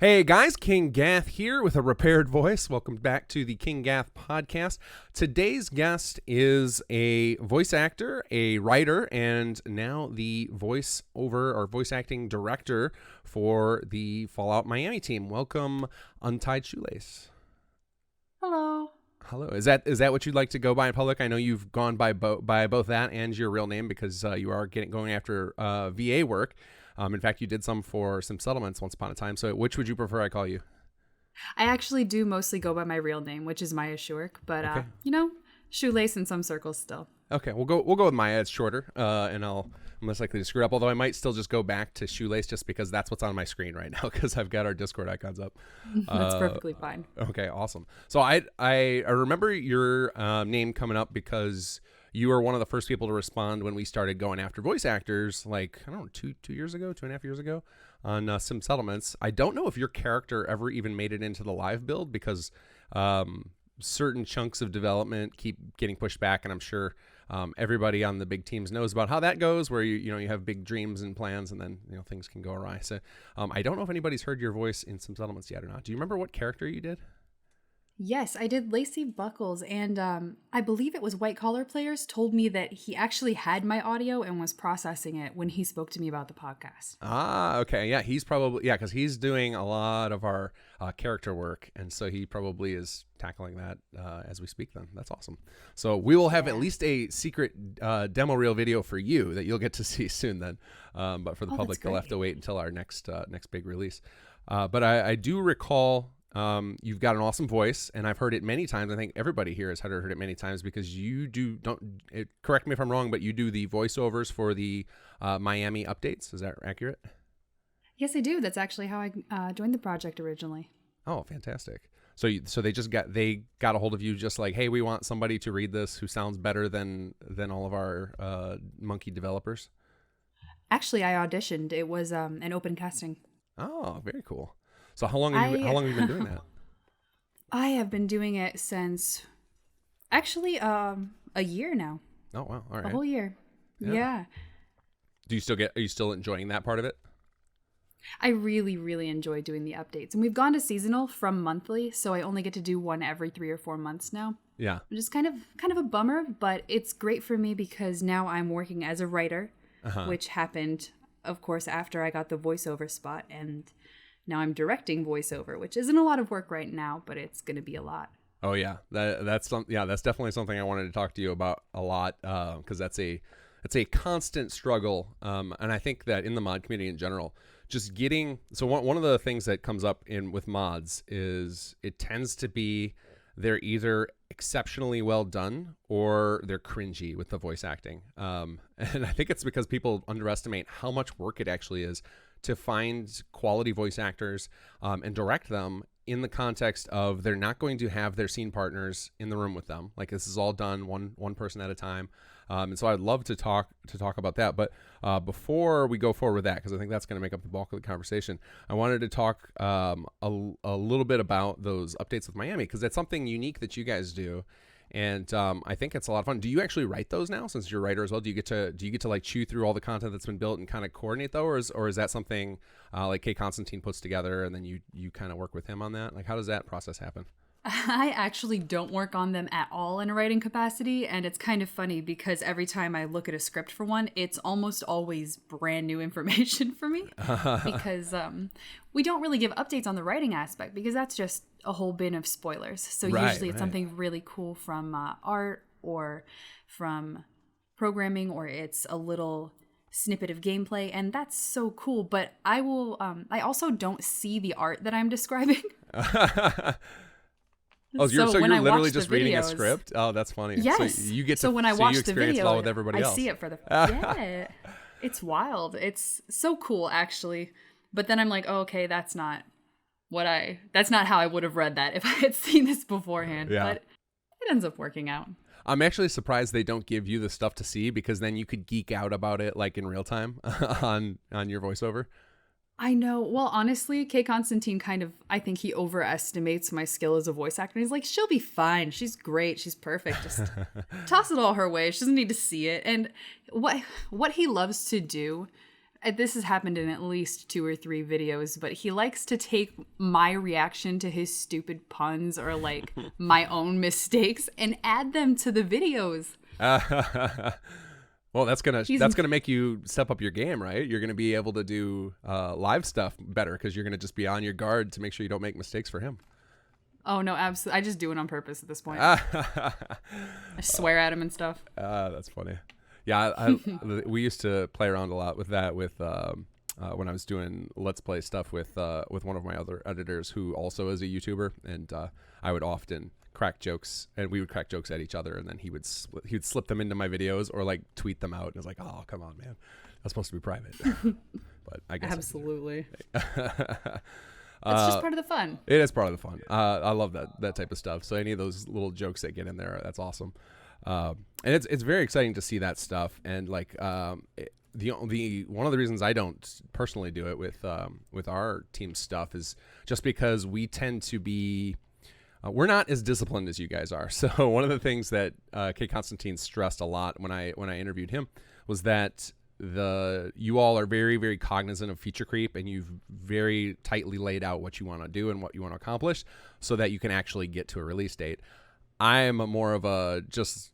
Hey guys, Kinggath here with a repaired voice. Welcome back to the Kinggath podcast. Today's guest is a voice actor, a writer, and now the voiceover or voice acting director for the Fallout Miami team. Welcome, Untitled Chapter. Hello. Hello. Is that what you'd like to go by in public? I know you've gone by both that and your real name because you are going after VA work. In fact, you did some for some settlements once upon a time. So which would you prefer I call you? I actually do mostly go by my real name, which is Mya Schuwerk, but Okay. shoelace in some circles still. Okay, we'll go with Maya. It's shorter, and I'm less likely to screw it up. Although I might still just go back to shoelace just because that's what's on my screen right now because I've got our Discord icons up. That's perfectly fine. Okay, awesome. So I remember your name coming up because you were one of the first people to respond when we started going after voice actors, like, I don't know, 2.5 years ago on Sim Settlements. I don't know if your character ever even made it into the live build because certain chunks of development keep getting pushed back, and I'm sure everybody on the big teams knows about how that goes, where you have big dreams and plans, and then things can go awry. So I don't know if anybody's heard your voice in Sim Settlements yet or not. Do you remember what character you did? Yes, I did Lacey Buckles, and I believe it was White Collar Players told me that he actually had my audio and was processing it when he spoke to me about the podcast. Ah, okay. Yeah, because he's doing a lot of our character work, and so he probably is tackling that as we speak then. That's awesome. So we will have at least a secret demo reel video for you that you'll get to see soon then. But for the public, they'll have to wait until our next big release. But I do recall... you've got an awesome voice, and I've heard it many times. I think everybody here has heard it many times because you correct me if I'm wrong, but you do the voiceovers for the Miami updates. Is that accurate? Yes, I do. That's actually how I joined the project originally. Oh, fantastic. So they got a hold of you just like, hey, we want somebody to read this who sounds better than all of our monkey developers. Actually, I auditioned. It was an open casting. Oh, very cool. So how long have you been doing that? I have been doing it since actually a year now. Oh wow! All right, a whole year. Yeah. Are you still enjoying that part of it? I really, really enjoy doing the updates, and we've gone to seasonal from monthly, so I only get to do one every 3 or 4 months now. Yeah, which is kind of a bummer, but it's great for me because now I'm working as a writer, which happened, of course, after I got the voiceover spot, and now I'm directing voiceover, which isn't a lot of work right now, but it's going to be a lot. Oh yeah, that's definitely something I wanted to talk to you about a lot because it's a constant struggle, and I think that in the mod community in general, just getting one of the things that comes up with mods is it tends to be they're either exceptionally well done or they're cringy with the voice acting, and I think it's because people underestimate how much work it actually is to find quality voice actors and direct them in the context of they're not going to have their scene partners in the room with them. Like this is all done one person at a time. And so I'd love to talk about that. But before we go forward with that, because I think that's going to make up the bulk of the conversation, I wanted to talk a little bit about those updates with Miami, because that's something unique that you guys do. And I think it's a lot of fun. Do you actually write those now, since you're a writer as well? Do you get to like chew through all the content that's been built and kind of coordinate those, or is that something like Kay Constantine puts together and then you kind of work with him on that? Like, how does that process happen? I actually don't work on them at all in a writing capacity, and it's kind of funny because every time I look at a script for one, it's almost always brand new information for me because we don't really give updates on the writing aspect because that's just a whole bin of spoilers. So usually it's something really cool from art or from programming, or it's a little snippet of gameplay, and that's so cool. But I also don't see the art that I'm describing. Oh, you're literally just reading a script? Oh, that's funny. Yes. So when I watch the video, it all with everybody else. I see it for the yeah. It's wild. It's so cool, actually. But then I'm like, oh, okay, that's not how I would have read that if I had seen this beforehand. Yeah. But it ends up working out. I'm actually surprised they don't give you the stuff to see, because then you could geek out about it like in real time on your voiceover. I know. Well, honestly, Kay Constantine I think he overestimates my skill as a voice actor. He's like, she'll be fine. She's great. She's perfect. Just toss it all her way. She doesn't need to see it. And what he loves to do, this has happened in at least 2 or 3 videos, but he likes to take my reaction to his stupid puns or like my own mistakes and add them to the videos. Well, that's gonna make you step up your game, right? You're gonna be able to do live stuff better because you're gonna just be on your guard to make sure you don't make mistakes for him. Oh no, absolutely! I just do it on purpose at this point. I swear at him and stuff. That's funny. Yeah, we used to play around a lot with that when I was doing Let's Play stuff with one of my other editors who also is a YouTuber, and I would often crack jokes, and we would crack jokes at each other, and then he would slip them into my videos or like tweet them out, and it's like, oh, come on, man, that's supposed to be private. But I guess absolutely. It's just part of the fun. It is part of the fun. I love that type of stuff. So any of those little jokes that get in there, that's awesome. And it's very exciting to see that stuff. And like the one of the reasons I don't personally do it with our team stuff is just because we tend to be we're not as disciplined as you guys are. So one of the things that K. Constantine stressed a lot when I interviewed him was that you all are very, very cognizant of feature creep, and you've very tightly laid out what you want to do and what you want to accomplish so that you can actually get to a release date. I'm more of a just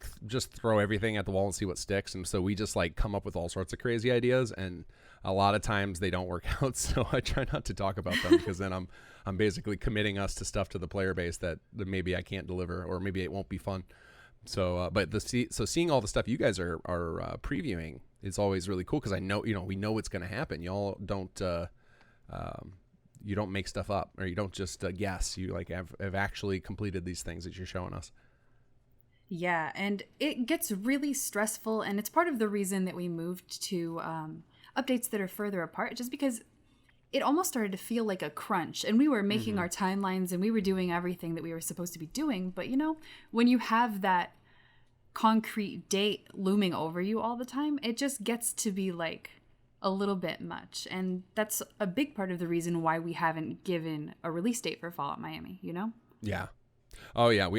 throw everything at the wall and see what sticks. And so we just like come up with all sorts of crazy ideas, and a lot of times they don't work out. So I try not to talk about them because then I'm basically committing us to stuff to the player base that maybe I can't deliver, or maybe it won't be fun. So, so seeing all the stuff you guys are previewing is always really cool because I know, we know what's going to happen. Y'all don't, you don't make stuff up, or you don't just guess. You like have actually completed these things that you're showing us. Yeah, and it gets really stressful, and it's part of the reason that we moved to updates that are further apart, just because it almost started to feel like a crunch, and we were making our timelines and we were doing everything that we were supposed to be doing. But when you have that concrete date looming over you all the time, it just gets to be like a little bit much. And that's a big part of the reason why we haven't given a release date for Fallout Miami, Yeah. Oh yeah.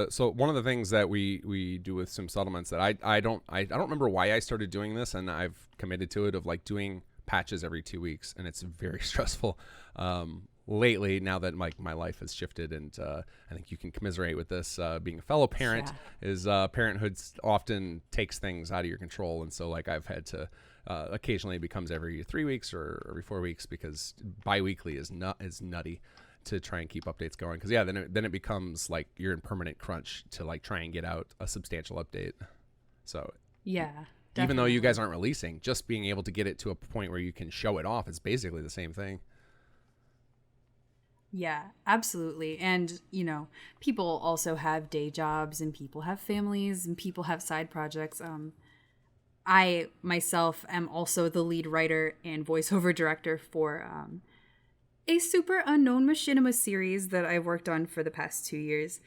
So one of the things that we do with Sim Settlements that I don't remember why I started doing this, and I've committed to it, of like doing patches every 2 weeks, and it's very stressful lately now that my life has shifted, and I think you can commiserate with this, being a fellow parent. Is parenthood often takes things out of your control, and so like I've had to occasionally it becomes every 3 weeks or every 4 weeks, because bi-weekly is nutty to try and keep updates going, because then it becomes like you're in permanent crunch to like try and get out a substantial update. So yeah, definitely. Even though you guys aren't releasing, just being able to get it to a point where you can show it off is basically the same thing. Yeah, absolutely. And, people also have day jobs, and people have families, and people have side projects. I myself am also the lead writer and voiceover director for a super unknown Machinima series that I've worked on for the past 2 years.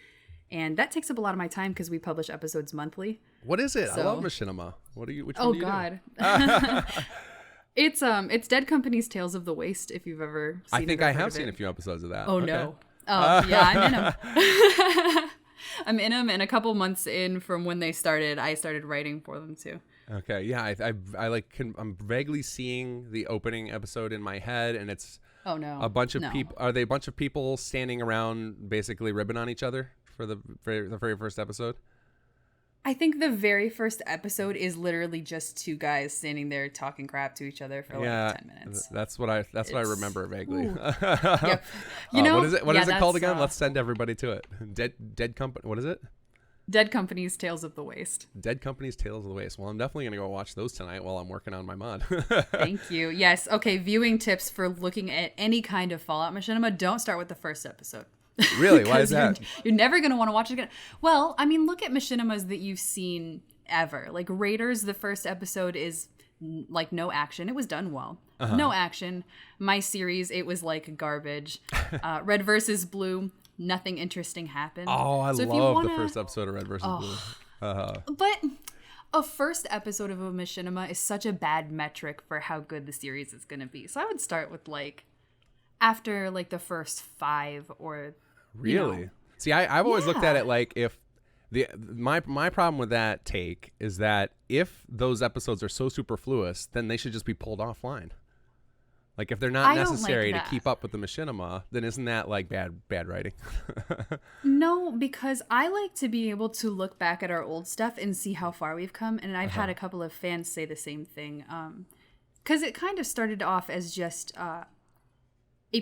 And that takes up a lot of my time because we publish episodes monthly. What is it? I love Machinima. Which one do you God. It's Dead Company's Tales of the Waste, if you've ever seen it. I think I have seen a few episodes of that. Oh, okay. No. Oh, yeah, I'm in them. I'm in them, and a couple months in from when they started, I started writing for them too. Okay, yeah, I'm vaguely seeing the opening episode in my head, and it's a bunch of people. Are they a bunch of people standing around basically ribbing on each other for the very first episode? I think the very first episode is literally just 2 guys standing there talking crap to each other for like 10 minutes. That's what I remember vaguely. Yep. What is it? What is it called again? Let's send everybody to it. Dead Company. What is it? Dead Company's Tales of the Waste. Dead Company's Tales of the Waste. Well, I'm definitely going to go watch those tonight while I'm working on my mod. Thank you. Yes. Okay. Viewing tips for looking at any kind of Fallout Machinima. Don't start with the first episode. Really? Why is that? You're never going to want to watch it again. Well, I mean, look at Machinimas that you've seen ever. Like Raiders, the first episode is like no action. It was done well. No action. My series, it was like garbage. Red versus Blue, nothing interesting happened. Oh, I love the first episode of Red versus Blue. But a first episode of a Machinima is such a bad metric for how good the series is going to be. So I would start with like after like the first 5 or really. See, I've always looked at it like if My problem with that take is that if those episodes are so superfluous, then they should just be pulled offline. Like if they're not I don't necessary like to that. keep up with the machinima, then isn't that like bad writing? No, because I like to be able to look back at our old stuff and see how far we've come. And I've had a couple of fans say the same thing. Because it kind of started off as just a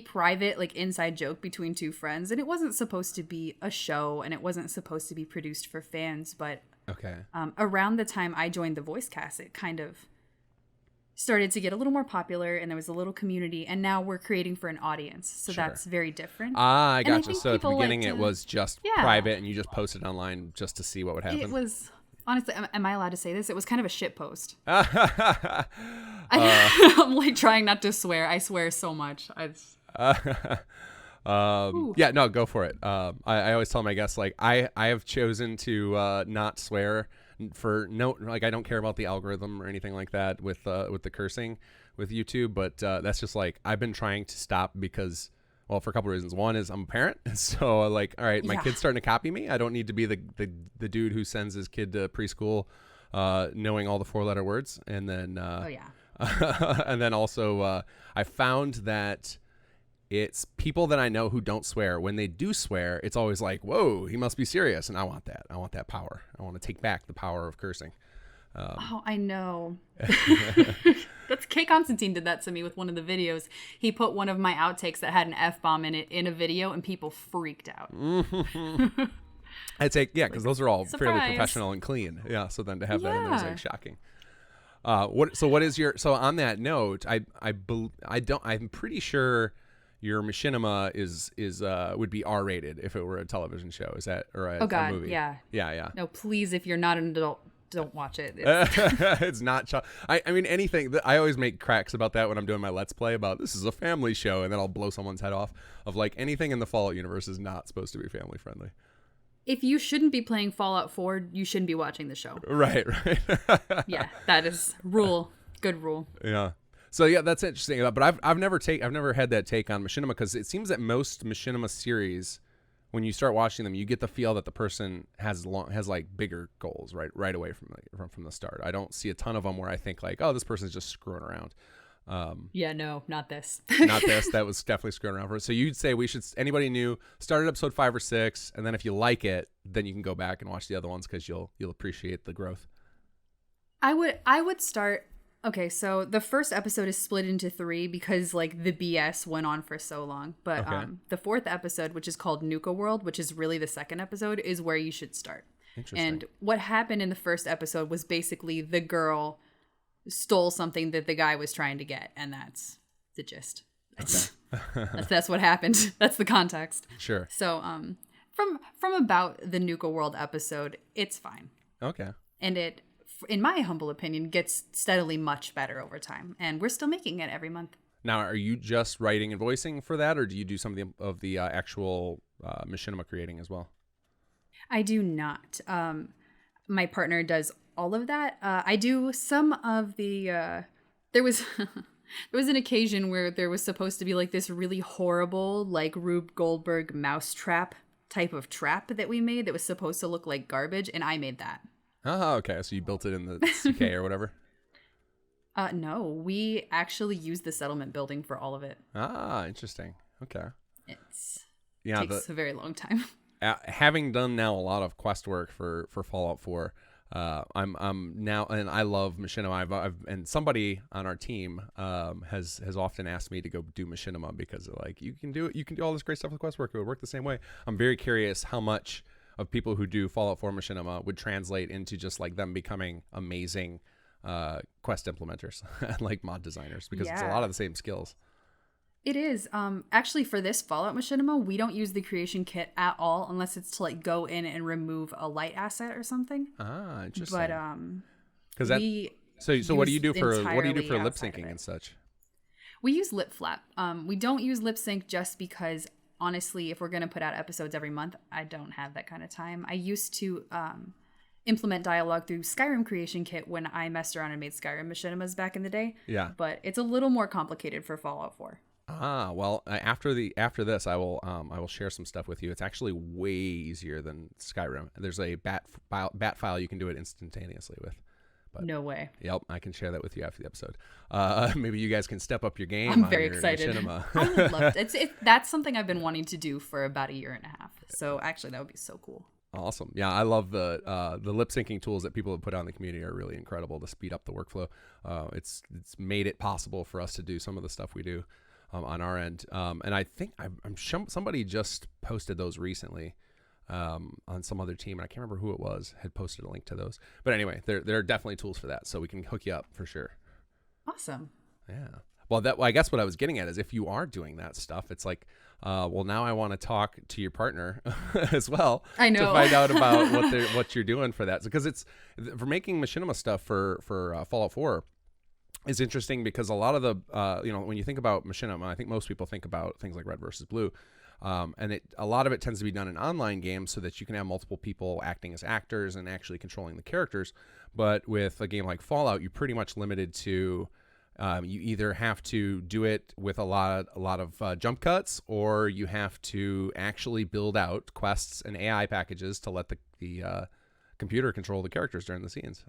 private, like, inside joke between two friends. And it wasn't supposed to be a show, and it wasn't supposed to be produced for fans. But Okay. around the time I joined the voice cast, it kind of started to get a little more popular, and there was a little community, and now we're creating for an audience, so Sure. that's very different. Ah, I And I gotcha. think So at the people like beginning, it to- was just Yeah. private, and you just posted online just to see what would happen. It was honestly, am I allowed to say this? It was kind of a shit post. Uh, I'm like trying not to swear. I swear so much. yeah, no, go for it. I always tell my guests, like, I have chosen to not swear for no, like, I don't care about the algorithm or anything like that with the cursing with YouTube, but that's just like I've been trying to stop because, well, for a couple of reasons. One is I'm a parent, so like, all right, my Yeah. kid's starting to copy me. I don't need to be the dude who sends his kid to preschool knowing all the 4-letter words, and then Oh yeah. and then also I found that it's people that I know who don't swear. When they do swear, it's always like, whoa, he must be serious. And I want that. I want that power. I want to take back the power of cursing. Oh, I know. That's Kay Constantine did that to me with one of the videos. He put one of my outtakes that had an F-bomb in it in a video, and people freaked out. I'd say, yeah, because those are all fairly surprise. professional and clean. Yeah. So then to have that in there is Yeah. like shocking. What is your, so on that note, I'm pretty sure your machinima is would be R-rated if it were a television show. Is that, or a, Oh God, a movie? yeah. Yeah. No, please, if you're not an adult, don't watch it. It's not I mean anything I always make cracks about that when I'm doing my let's play about this is a family show, and then I'll blow someone's head off of like anything in the Fallout universe is not supposed to be family friendly. If you shouldn't be playing Fallout 4, you shouldn't be watching the show. Right. Yeah, that is good rule. Yeah. So yeah, that's interesting. But I've never had that take on machinima, because it seems that most machinima series, when you start watching them, you get the feel that the person has like bigger goals right away from the start. I don't see a ton of them where I think like, oh, this person's just screwing around. Yeah, no, not this. Not this. That was definitely screwing around for us. So you'd say we should, anybody new, start at episode 5 or 6, and then if you like it, then you can go back and watch the other ones because you'll appreciate the growth. I would start. Okay, so the first episode is split into 3 because like the BS went on for so long. But Okay. the 4th episode, which is called Nuka World, which is really the second episode, is where you should start. Interesting. And what happened in the first episode was basically the girl stole something that the guy was trying to get, and that's the gist. That's what happened. That's the context. Sure. So from about the Nuka World episode, it's fine. Okay. And it, in my humble opinion, gets steadily much better over time. And we're still making it every month. Now, are you just writing and voicing for that, or do you do some of the actual machinima creating as well? I do not. My partner does all of that. I do some of the. There was an occasion where there was supposed to be like this really horrible, like Rube Goldberg mousetrap type of trap that we made that was supposed to look like garbage, and I made that. Oh, okay. So you built it in the CK or whatever. No, we actually used the settlement building for all of it. Ah, interesting. Okay. It's Yeah. takes a very long time. Having done now a lot of quest work for Fallout 4, I'm now, and I love machinima. I've and somebody on our team has often asked me to go do machinima because they're like, you can do all this great stuff with quest work. It would work the same way. I'm very curious how much of people who do Fallout 4 machinima would translate into just like them becoming amazing quest implementers and like mod designers, because it's a Yeah. lot of the same skills. It is. Actually, for this Fallout Machinima, we don't use the creation kit at all unless it's to like go in and remove a light asset or something. Ah, interesting. But Because that. we So what do you do use for lip entirely outside of syncing it. and such? We use lip flap. We don't use lip sync just because honestly, if we're gonna put out episodes every month, I don't have that kind of time. I used to implement dialogue through Skyrim Creation Kit when I messed around and made Skyrim machinimas back in the day. Yeah. But it's a little more complicated for Fallout 4. Well, after this, I will share some stuff with you. It's actually way easier than Skyrim. There's a bat file you can do it instantaneously with. But No way. yep, I can share that with you after the episode. Maybe you guys can step up your game. I'm on very your excited. Machinima. I would love it. That's something I've been wanting to do for about a year and a half. So actually, that would be so cool. Awesome. Yeah, I love the lip syncing tools that people have put out in the community are really incredible to speed up the workflow. It's made it possible for us to do some of the stuff we do on our end. And I think somebody just posted those recently on some other team, and I can't remember who it was, had posted a link to those. But anyway, there are definitely tools for that, so we can hook you up for sure. Awesome. Yeah. Well, I guess what I was getting at is if you are doing that stuff, it's like, well, now I want to talk to your partner as well. I know. To find out about what you're doing for that. Because it's for making machinima stuff for Fallout 4 is interesting because a lot of the when you think about machinima, I think most people think about things like Red versus Blue. And a lot of it tends to be done in online games so that you can have multiple people acting as actors and actually controlling the characters. But with a game like Fallout, you're pretty much limited to you either have to do it with a lot of jump cuts, or you have to actually build out quests and AI packages to let the computer control the characters during the scenes.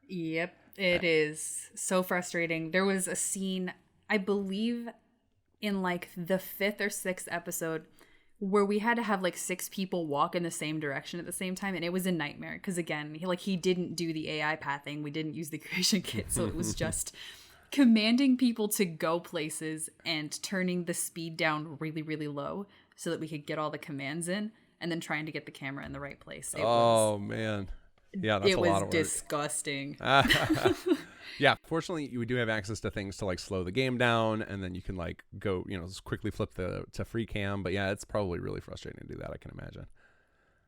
Yep, it is so frustrating. There was a scene, I believe, in like the 5th or 6th episode where we had to have like 6 people walk in the same direction at the same time, and it was a nightmare because again, he didn't do the AI pathing. We didn't use the creation kit, so it was just commanding people to go places and turning the speed down really, really low so that we could get all the commands in, and then trying to get the camera in the right place. Man. Yeah, that's a lot of work. It was disgusting. Yeah, fortunately, we do have access to things to like slow the game down, and then you can like go, just quickly flip to free cam. But yeah, it's probably really frustrating to do that, I can imagine.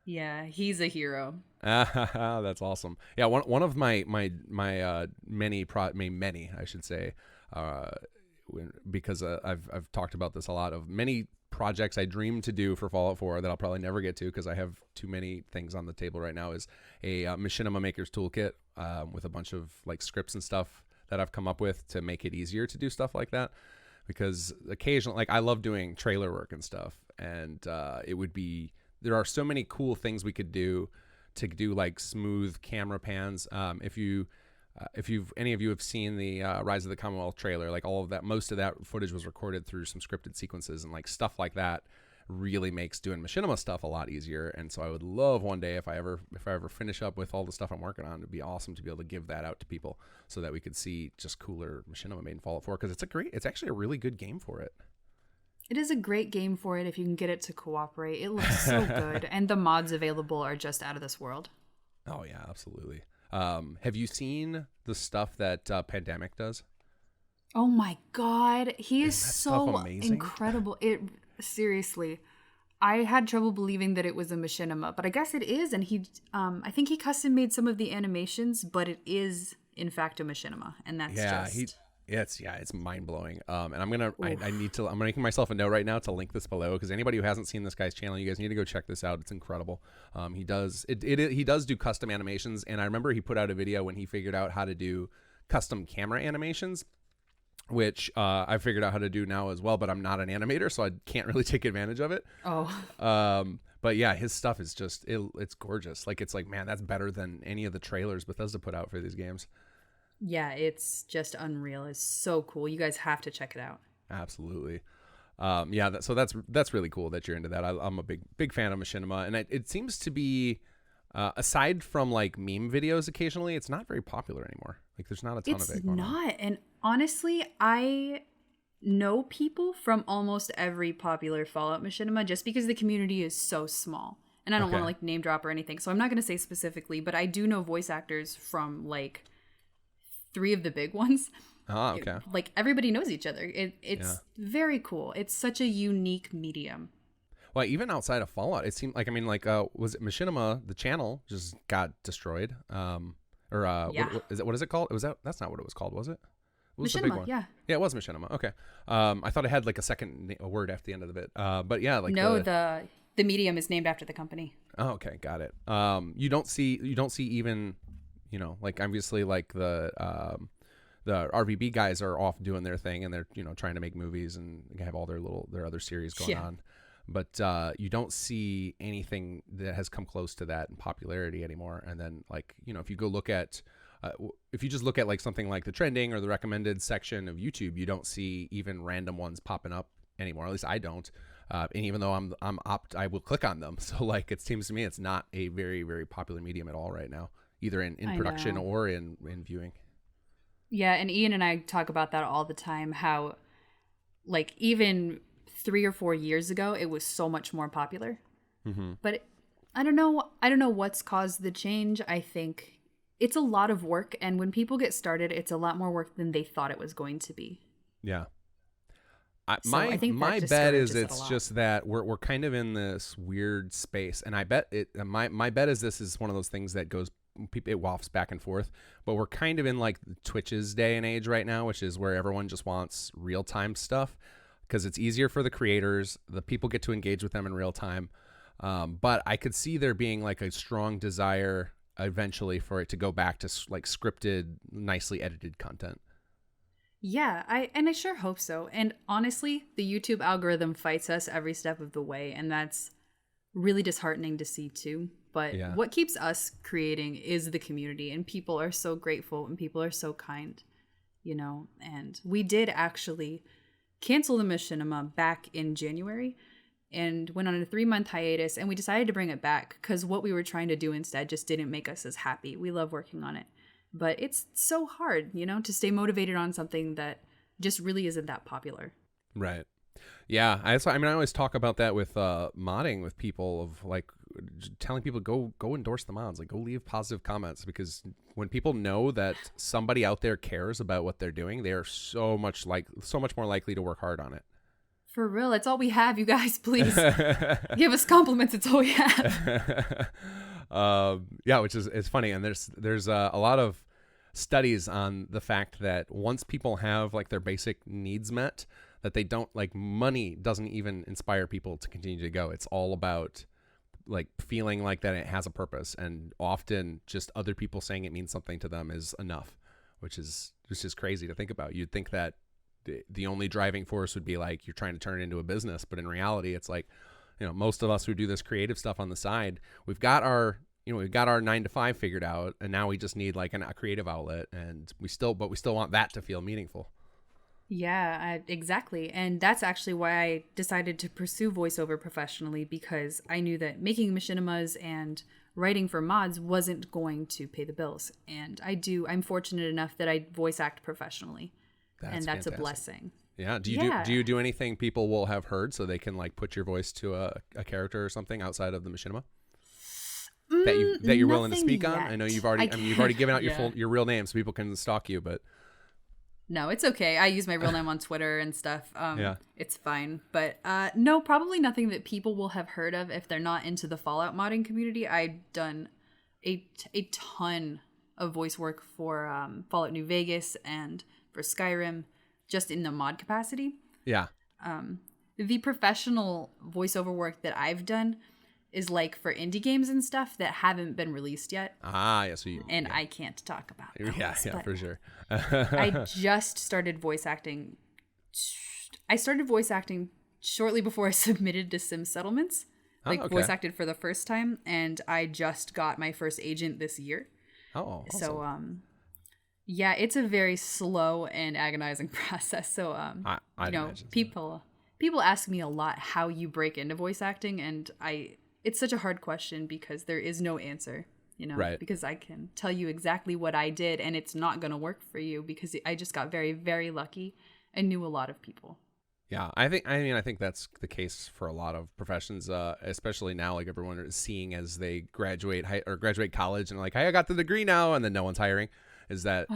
Yeah, he's a hero. That's awesome. Yeah, one of my many, I should say, because I've talked about this a lot, of many projects I dream to do for Fallout 4 that I'll probably never get to because I have too many things on the table right now, is a Machinima Maker's Toolkit with a bunch of like scripts and stuff that I've come up with to make it easier to do stuff like that. Because occasionally, like, I love doing trailer work and stuff, and there are so many cool things we could do to do like smooth camera pans. If any of you have seen the Rise of the Commonwealth trailer, like all of that, most of that footage was recorded through some scripted sequences, and like stuff like that really makes doing machinima stuff a lot easier. And so I would love one day if I ever finish up with all the stuff I'm working on, it'd be awesome to be able to give that out to people so that we could see just cooler machinima made in Fallout 4, because it's actually a really good game for it. It is a great game for it if you can get it to cooperate. It looks so good, and the mods available are just out of this world. Oh yeah, absolutely. Have you seen the stuff that Pandemic does? Oh my god, he is so amazing? incredible. Seriously, I had trouble believing that it was a machinima, but I guess it is. And I think he custom made some of the animations, but it is in fact a machinima, and that's it's mind blowing. And I'm making myself a note right now to link this below, because anybody who hasn't seen this guy's channel, you guys need to go check this out. It's incredible. He does do custom animations, and I remember he put out a video when he figured out how to do custom camera animations, which I figured out how to do now as well, but I'm not an animator, so I can't really take advantage of it. But yeah, his stuff is just it's gorgeous. Like, it's like, man, that's better than any of the trailers Bethesda put out for these games. Yeah, it's just unreal. It's so cool. You guys have to check it out. Absolutely. So that's really cool that you're into that. I'm a big fan of machinima, and it seems to be, aside from like meme videos occasionally, it's not very popular anymore. Like, there's not a ton of it going on. It's not. And honestly, I know people from almost every popular Fallout machinima just because the community is so small. And I don't want to like name drop or anything, so I'm not going to say specifically, but I do know voice actors from like 3 of the big ones. Okay. Like, everybody knows each other. It's very cool. It's such a unique medium. Well, even outside of Fallout, it seemed like, was it Machinima, the channel, just got destroyed? What is it called? That's not what it was called, was it? What was Machinima, the big one? yeah. Yeah, it was Machinima. Okay. I thought it had like a second word after the end of the bit. But yeah, like the medium is named after the company. Oh, okay, got it. You don't see even, like, obviously, like the the RVB guys are off doing their thing, and they're, you know, trying to make movies and have all their other series going on. But you don't see anything that has come close to that in popularity anymore. And then, like, you know, if you go look at, if you just look at like something like the trending or the recommended section of YouTube, you don't see even random ones popping up anymore. At least I don't. And even though I will click on them. So like, it seems to me it's not a very, very popular medium at all right now, either in production or in viewing. Yeah, and Ian and I talk about that all the time, how like even 3 or 4 years ago, it was so much more popular. Mm-hmm. But I don't know what's caused the change. I think it's a lot of work, and when people get started, it's a lot more work than they thought it was going to be. Yeah. I think my bet is it's just that we're kind of in this weird space, and I bet my bet is this is one of those things that goes, it wafts back and forth, but we're kind of in like Twitch's day and age right now, which is where everyone just wants real time stuff because it's easier for the creators. The people get to engage with them in real time. But I could see there being like a strong desire eventually for it to go back to like scripted, nicely edited content. Yeah, I sure hope so. And honestly, the YouTube algorithm fights us every step of the way, and that's really disheartening to see too. But what keeps us creating is the community, and people are so grateful and people are so kind, you know. And we did actually cancel the Machinima back in January and went on a 3-month hiatus, and we decided to bring it back because what we were trying to do instead just didn't make us as happy. We love working on it, but it's so hard, you know, to stay motivated on something that just really isn't that popular. Right. Yeah, I always talk about that with modding with people, of like telling people go endorse the mods, like go leave positive comments, because when people know that somebody out there cares about what they're doing, they are so much more likely to work hard on it. For real, it's all we have, you guys. Please give us compliments. It's all we have. Yeah, which is, it's funny, and there's a lot of studies on the fact that once people have like their basic needs met, that they don't, like, money doesn't even inspire people to continue to go. It's all about like feeling like that it has a purpose, and often just other people saying it means something to them is enough, which is just crazy to think about. You'd think that the only driving force would be like you're trying to turn it into a business, but in reality it's like, you know, most of us who do this creative stuff on the side, we've got our 9 to 5 figured out, and now we just need like a creative outlet, and we still want that to feel meaningful. Yeah, exactly. And that's actually why I decided to pursue voiceover professionally, because I knew that making machinimas and writing for mods wasn't going to pay the bills. And I'm fortunate enough that I voice act professionally. That's fantastic. A blessing. Yeah. Do you do anything people will have heard so they can like put your voice to a character or something outside of the machinima? That you're willing to speak yet. On? I know you've already given out your real name so people can stalk you, but no, it's okay. I use my real name on Twitter and stuff. It's fine. But no, probably nothing that people will have heard of if they're not into the Fallout modding community. I've done a ton of voice work for Fallout New Vegas and for Skyrim, just in the mod capacity. Yeah. The professional voiceover work that I've done is like for indie games and stuff that haven't been released yet. Yeah. So I can't talk about those. Yeah, for sure. I just started voice acting. I started voice acting shortly before I submitted to Sim Settlements. Voice acted for the first time, and I just got my first agent this year. Oh, awesome. So yeah, it's a very slow and agonizing process. So people ask me a lot how you break into voice acting, and it's such a hard question because there is no answer, you know, right? Because I can tell you exactly what I did and it's not going to work for you because I just got very, very lucky and knew a lot of people. Yeah, I think that's the case for a lot of professions, especially now, like everyone is seeing as they graduate college and like, hey, I got the degree now, and then no one's hiring, is that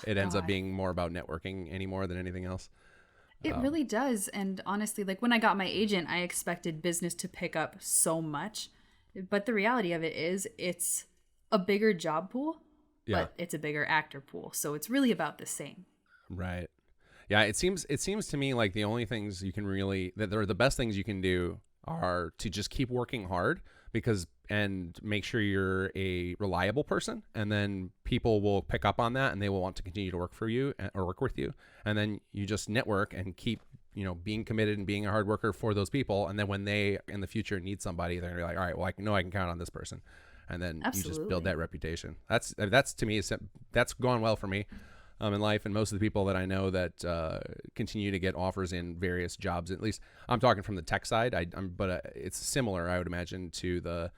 it ends up being more about networking anymore than anything else. It really does. And honestly, like when I got my agent, I expected business to pick up so much. But the reality of it is it's a bigger job pool, but it's a bigger actor pool. So it's really about the same. Right. Yeah, it seems to me like the only things you can really, that are the best things you can do are to just keep working hard, and make sure you're a reliable person, and then people will pick up on that and they will want to continue to work for you or work with you. And then you just network and keep, being committed and being a hard worker for those people. And then when they in the future need somebody, they're gonna be like, all right, well, I know I can count on this person. And then you just build that reputation. That's to me, that's gone well for me in life. And most of the people that I know that continue to get offers in various jobs, at least I'm talking from the tech side. But it's similar, I would imagine, to the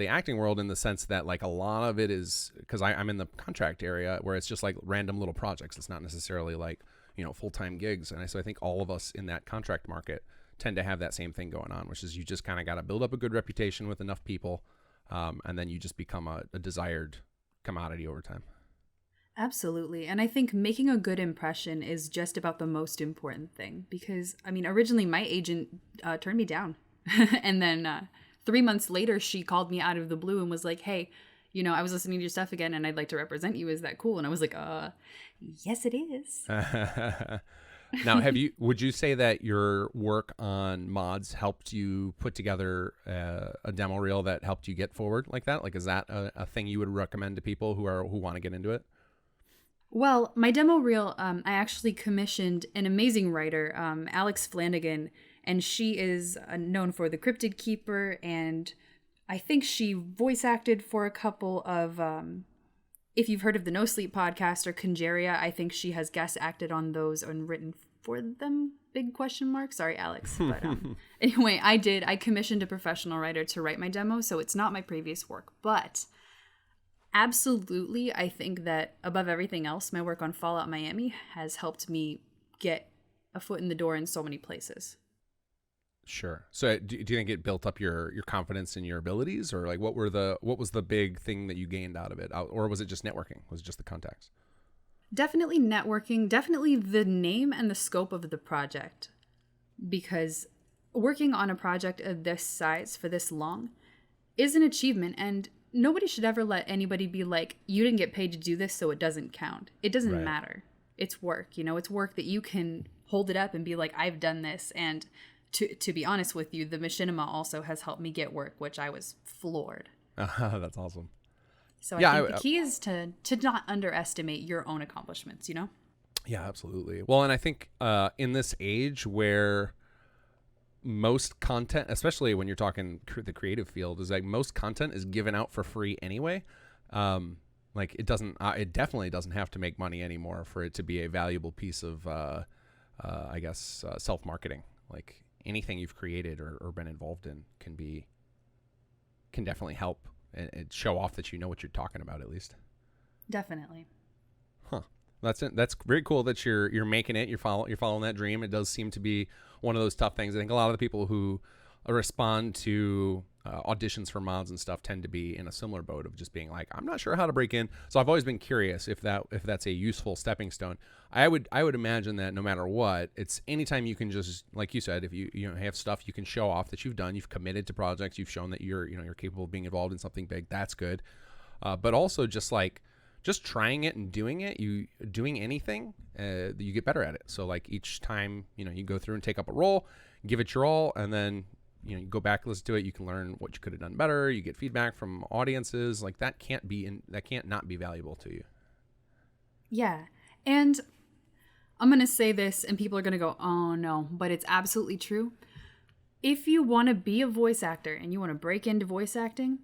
acting world, in the sense that like a lot of it is because I'm in the contract area where it's just like random little projects. It's not necessarily like full-time gigs. And so I think all of us in that contract market tend to have that same thing going on, which is you just kind of got to build up a good reputation with enough people, and then you just become a desired commodity over time. Absolutely. And I think making a good impression is just about the most important thing, because originally my agent turned me down and then 3 months later she called me out of the blue and was like, hey, I was listening to your stuff again and I'd like to represent you. Is that cool? And I was like, yes, it is. Now, would you say that your work on mods helped you put together a demo reel that helped you get forward like that? Like, is that a thing you would recommend to people who want to get into it? Well, my demo reel, I actually commissioned an amazing writer, Alex Flanagan, and she is known for The Cryptid Keeper, and I think she voice acted for a couple of, if you've heard of the No Sleep podcast or Congeria, I think she has guest acted on those and written for them, big question mark. Sorry, Alex. But anyway, I commissioned a professional writer to write my demo, so it's not my previous work, but absolutely, I think that above everything else, my work on Fallout Miami has helped me get a foot in the door in so many places. Sure. So do you think it built up your confidence in your abilities, or like what was the big thing that you gained out of it? Or was it just networking? Was it just the contacts? Definitely networking, definitely the name and the scope of the project, because working on a project of this size for this long is an achievement, and nobody should ever let anybody be like, you didn't get paid to do this, so it doesn't count. It doesn't matter. It's work, it's work that you can hold it up and be like, I've done this. And to be honest with you, the Machinima also has helped me get work, which I was floored. That's awesome. So I think the key is to not underestimate your own accomplishments, Yeah, absolutely. Well, and I think in this age where most content, especially when you're talking the creative field, is like most content is given out for free anyway. Like it definitely doesn't have to make money anymore for it to be a valuable piece of, self-marketing. Like anything you've created or been involved in can definitely help and show off that you know what you're talking about, at least. Definitely. Huh. That's it. That's very cool that you're making it. You're following that dream. It does seem to be one of those tough things. I think a lot of the people who respond to auditions for mods and stuff tend to be in a similar boat of just being like, I'm not sure how to break in. So I've always been curious if that's a useful stepping stone. I would imagine that no matter what, it's anytime you can just, like you said, if you have stuff you can show off that you've done, you've committed to projects, you've shown that you're capable of being involved in something big. That's good. But also just trying it and doing anything, you get better at it. So like each time, you go through and take up a role, give it your all, and then, you go back, listen to it. You can learn what you could have done better. You get feedback from audiences. Like that can't not be valuable to you. Yeah. And I'm going to say this and people are going to go, oh no, but it's absolutely true. If you want to be a voice actor and you want to break into voice acting,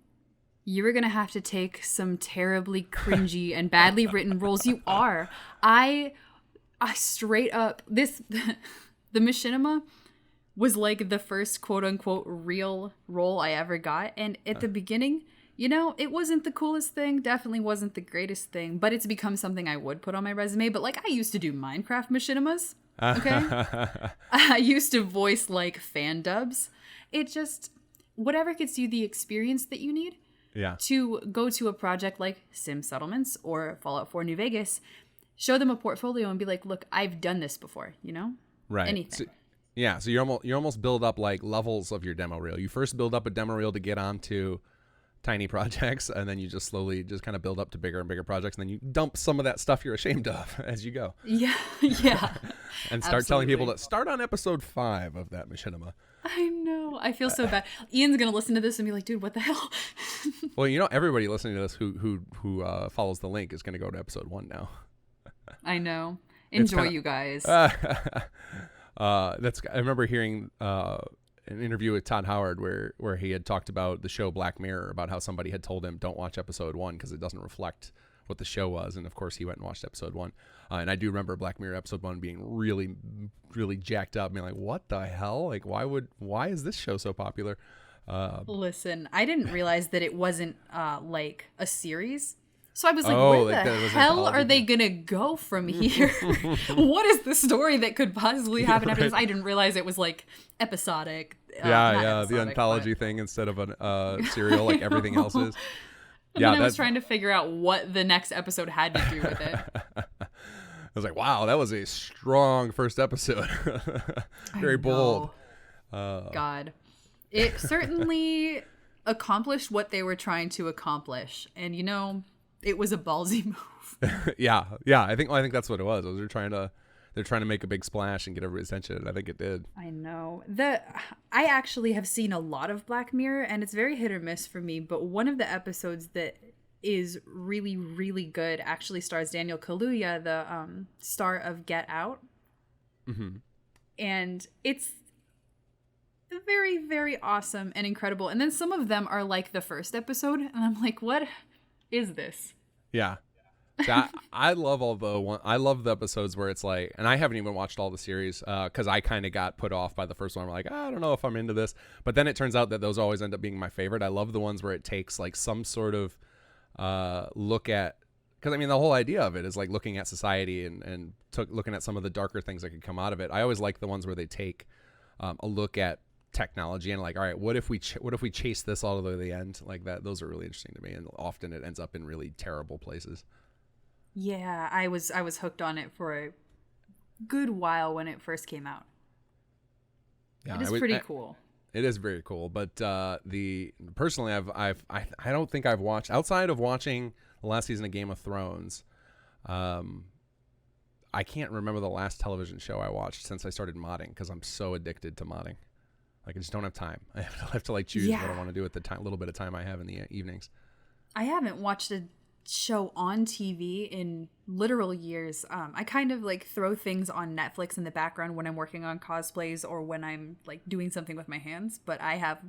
you're going to have to take some terribly cringy and badly written roles. You are. I straight up, the Machinima was like the first quote unquote real role I ever got. And at the beginning, it wasn't the coolest thing, definitely wasn't the greatest thing, but it's become something I would put on my resume. But like I used to do Minecraft Machinimas. Okay. I used to voice like fan dubs. It just, whatever gets you the experience that you need to go to a project like Sim Settlements or Fallout 4 New Vegas, show them a portfolio and be like, look, I've done this before, Right. Anything. So you almost build up like levels of your demo reel. You first build up a demo reel to get onto tiny projects, and then you just slowly just kind of build up to bigger and bigger projects, and then you dump some of that stuff you're ashamed of as you go. Yeah. And start telling people Absolutely. to start on episode 5 of that Machinima. I know. I feel so bad. Ian's gonna listen to this and be like, dude, what the hell? Well, everybody listening to this who follows the link is going to go to episode 1 now. I know. It's Enjoy, kinda- you guys. I remember hearing an interview with Todd Howard where he had talked about the show Black Mirror, about how somebody had told him don't watch episode 1 because it doesn't reflect what the show was, and of course he went and watched episode 1. And I do remember Black Mirror episode 1 being really, really jacked up, being like, what the hell? Like, why is this show so popular? Listen, I didn't realize that it wasn't like a series. So I was like, Oh, where like the that it was hell anthology are they thing. going to go from here? What is the story that could possibly happen after this? I didn't realize it was like episodic. Not The episodic, anthology but- thing instead of a serial like everything else is. And then I was trying to figure out what the next episode had to do with it. I was like, wow, that was a strong first episode. Very bold. God. It certainly accomplished what they were trying to accomplish. And it was a ballsy move. Yeah. I think that's what it was. They're trying to make a big splash and get everybody's attention, and I think it did. I know. I actually have seen a lot of Black Mirror, and it's very hit or miss for me, but one of the episodes that is really, really good actually stars Daniel Kaluuya, the star of Get Out. Mm-hmm. And it's very, very awesome and incredible. And then some of them are like the first episode, and I'm like, what is this? Yeah. I love I love the episodes where it's like, and I haven't even watched all the series because I kind of got put off by the first one. I'm like, I don't know if I'm into this, but then it turns out that those always end up being my favorite. I love the ones where it takes like some sort of look at, because I mean the whole idea of it is like looking at society and looking at some of the darker things that could come out of it. I always like the ones where they take a look at technology and like, all right, what if we chase this all the way to the end like that? Those are really interesting to me, and often it ends up in really terrible places. Yeah, I was hooked on it for a good while when it first came out. Yeah, it is pretty cool. It is very cool, but personally, I don't think I've watched, outside of watching the last season of Game of Thrones. I can't remember the last television show I watched since I started modding, because I'm so addicted to modding. Like, I just don't have time. I have to like choose what I want to do with the little bit of time I have in the evenings. I haven't watched a show on TV in literal years. I kind of like throw things on Netflix in the background when I'm working on cosplays or when I'm like doing something with my hands, but I have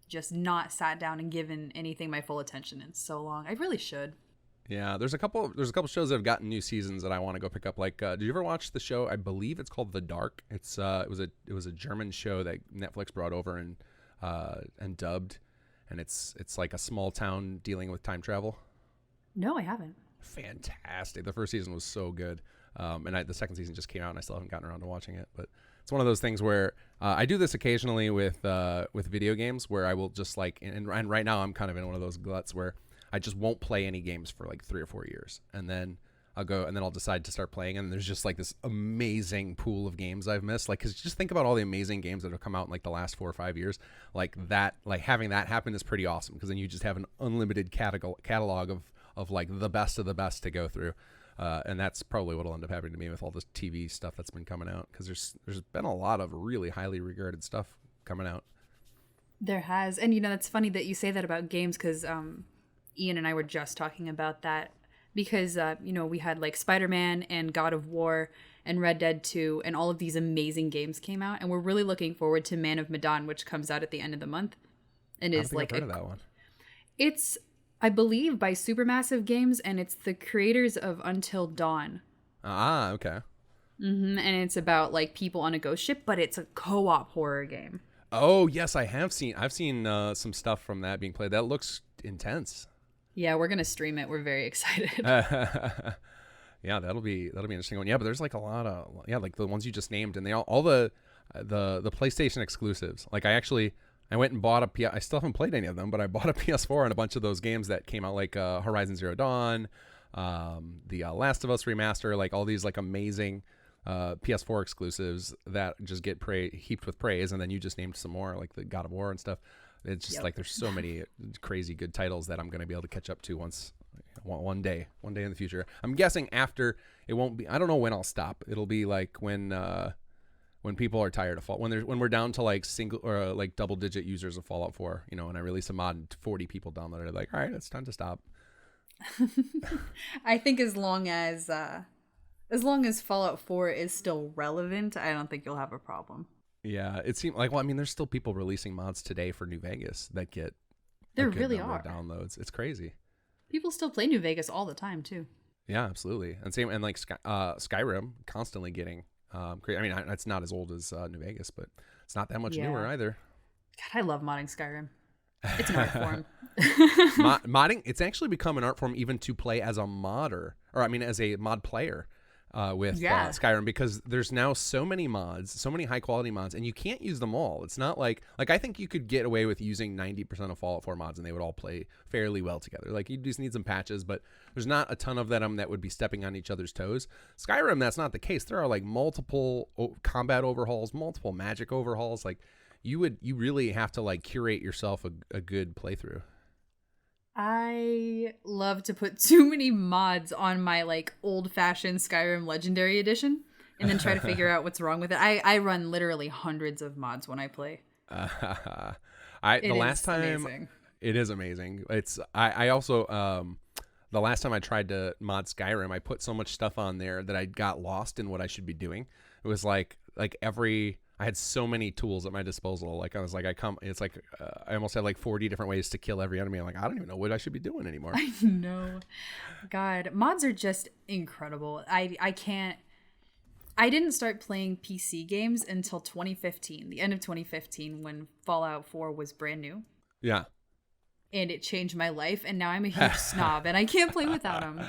just not sat down and given anything my full attention in so long. I really should. Yeah, there's a couple shows that have gotten new seasons that I want to go pick up. Like, did you ever watch the show? I believe it's called The Dark. It was a German show that Netflix brought over and dubbed, and it's like a small town dealing with time travel. No, I haven't. Fantastic. The first season was so good, and the second season just came out, and I still haven't gotten around to watching it. But it's one of those things where I do this occasionally with video games, where I will just like, and right now I'm kind of in one of those gluts where I just won't play any games for like 3 or 4 years, and then I'll decide to start playing, and there's just like this amazing pool of games I've missed. Like, cause just think about all the amazing games that have come out in like the last 4 or 5 years. Like that, like having that happen is pretty awesome, because then you just have an unlimited catalog of like the best of the best to go through. And that's probably what'll end up happening to me with all this TV stuff that's been coming out, because there's been a lot of really highly regarded stuff coming out. There has. And that's funny that you say that about games, because Ian and I were just talking about that, because we had like Spider-Man and God of War and Red Dead 2, and all of these amazing games came out, and we're really looking forward to Man of Medan, which comes out at the end of the month, and is like I've heard of that one. It's, I believe, by Supermassive Games, and it's the creators of Until Dawn. Ah, okay. And it's about like people on a ghost ship, but it's a co-op horror game. Oh yes, I've seen some stuff from that being played. That looks intense. Yeah, we're gonna stream it. We're very excited. Yeah, that'll be an interesting one. Yeah, but there's like a lot of like the ones you just named, and they all the PlayStation exclusives. Like I went and bought I still haven't played any of them, but I bought a PS4 and a bunch of those games that came out, like Horizon Zero Dawn, the Last of Us remaster, like all these like amazing PS4 exclusives that just get heaped with praise. And then you just named some more, like the God of War and stuff. It's just like there's so many crazy good titles that I'm going to be able to catch up to one day in the future. I'm guessing after it won't be. I don't know when I'll stop. It'll be like when people are tired of Fallout. When we're down to like single or like double digit users of Fallout 4, you know, and I release a mod and 40 people download it, like, all right, it's time to stop. I think as long as Fallout 4 is still relevant, I don't think you'll have a problem. Yeah, it seemed like, well, I mean, there's still people releasing mods today for New Vegas that get there a good really number are of downloads. It's crazy. People still play New Vegas all the time too. Yeah, absolutely. And like Skyrim constantly getting I mean, it's not as old as New Vegas, but it's not that much newer either. God, I love modding Skyrim. It's an art form. Modding, it's actually become an art form even to play as a modder, or I mean, as a mod player with Skyrim, because there's now so many mods, so many high quality mods, and you can't use them all. It's not like I think you could get away with using 90% of Fallout 4 mods and they would all play fairly well together. Like, you just need some patches, but there's not a ton of them that would be stepping on each other's toes. Skyrim, that's not the case. There are like multiple combat overhauls, multiple magic overhauls. Like, you really have to like curate yourself a good playthrough. I love to put too many mods on my like old-fashioned Skyrim Legendary Edition and then try to figure out what's wrong with it. I run literally hundreds of mods when I play. The last time amazing. It is amazing. I also the last time I tried to mod Skyrim, I put so much stuff on there that I got lost in what I should be doing. It was like I had so many tools at my disposal. Like, I was like, it's like I almost had like 40 different ways to kill every enemy. I'm like, I don't even know what I should be doing anymore. I know. God, mods are just incredible. I didn't start playing PC games until 2015, the end of 2015, when Fallout 4 was brand new. Yeah. And it changed my life. And now I'm a huge snob and I can't play without them.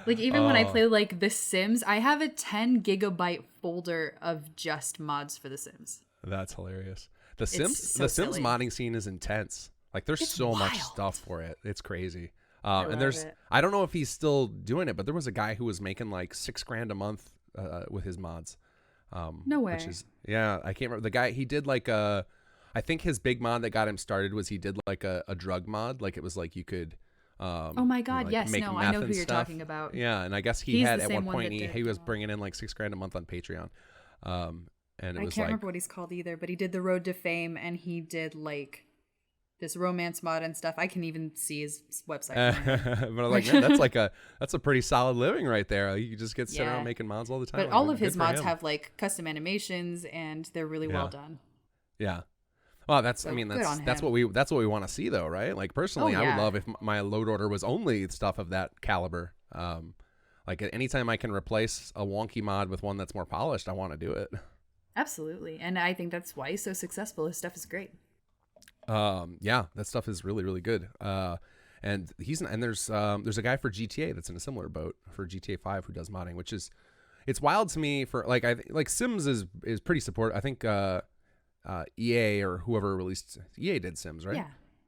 Like, even when I play, like, The Sims, I have a 10 gigabyte folder of just mods for The Sims. That's hilarious. The Sims modding scene is intense. Like, there's so much stuff for it. It's crazy. And I don't know if he's still doing it, but there was a guy who was making, like, $6,000 a month with his mods. No way. I can't remember. The guy, he did, like, I think his big mod that got him started was he did, like, a drug mod. Like, it was, like, you could... oh my god, like, yes, no, I know who you're talking about. Yeah, and I guess he had at one point he was bringing in like $6,000 a month on Patreon. And it was, I can't remember what he's called either, but he did the Road to Fame and he did like this romance mod and stuff. I can even see his website. But I'm like, man, that's a pretty solid living right there. You just get sit around making mods all the time. But all of his mods have like custom animations and they're really well done. Yeah. Well, that's what we want to see, though, right? Like, personally, I would love if my load order was only stuff of that caliber. Like, anytime I can replace a wonky mod with one that's more polished, I want to do it. Absolutely, and I think that's why he's so successful. His stuff is great. Yeah, that stuff is really, really good. And there's a guy for GTA that's in a similar boat for GTA 5 who does modding, which is, it's wild to me for like Sims is pretty supportive. I think. EA or whoever released EA did Sims, right?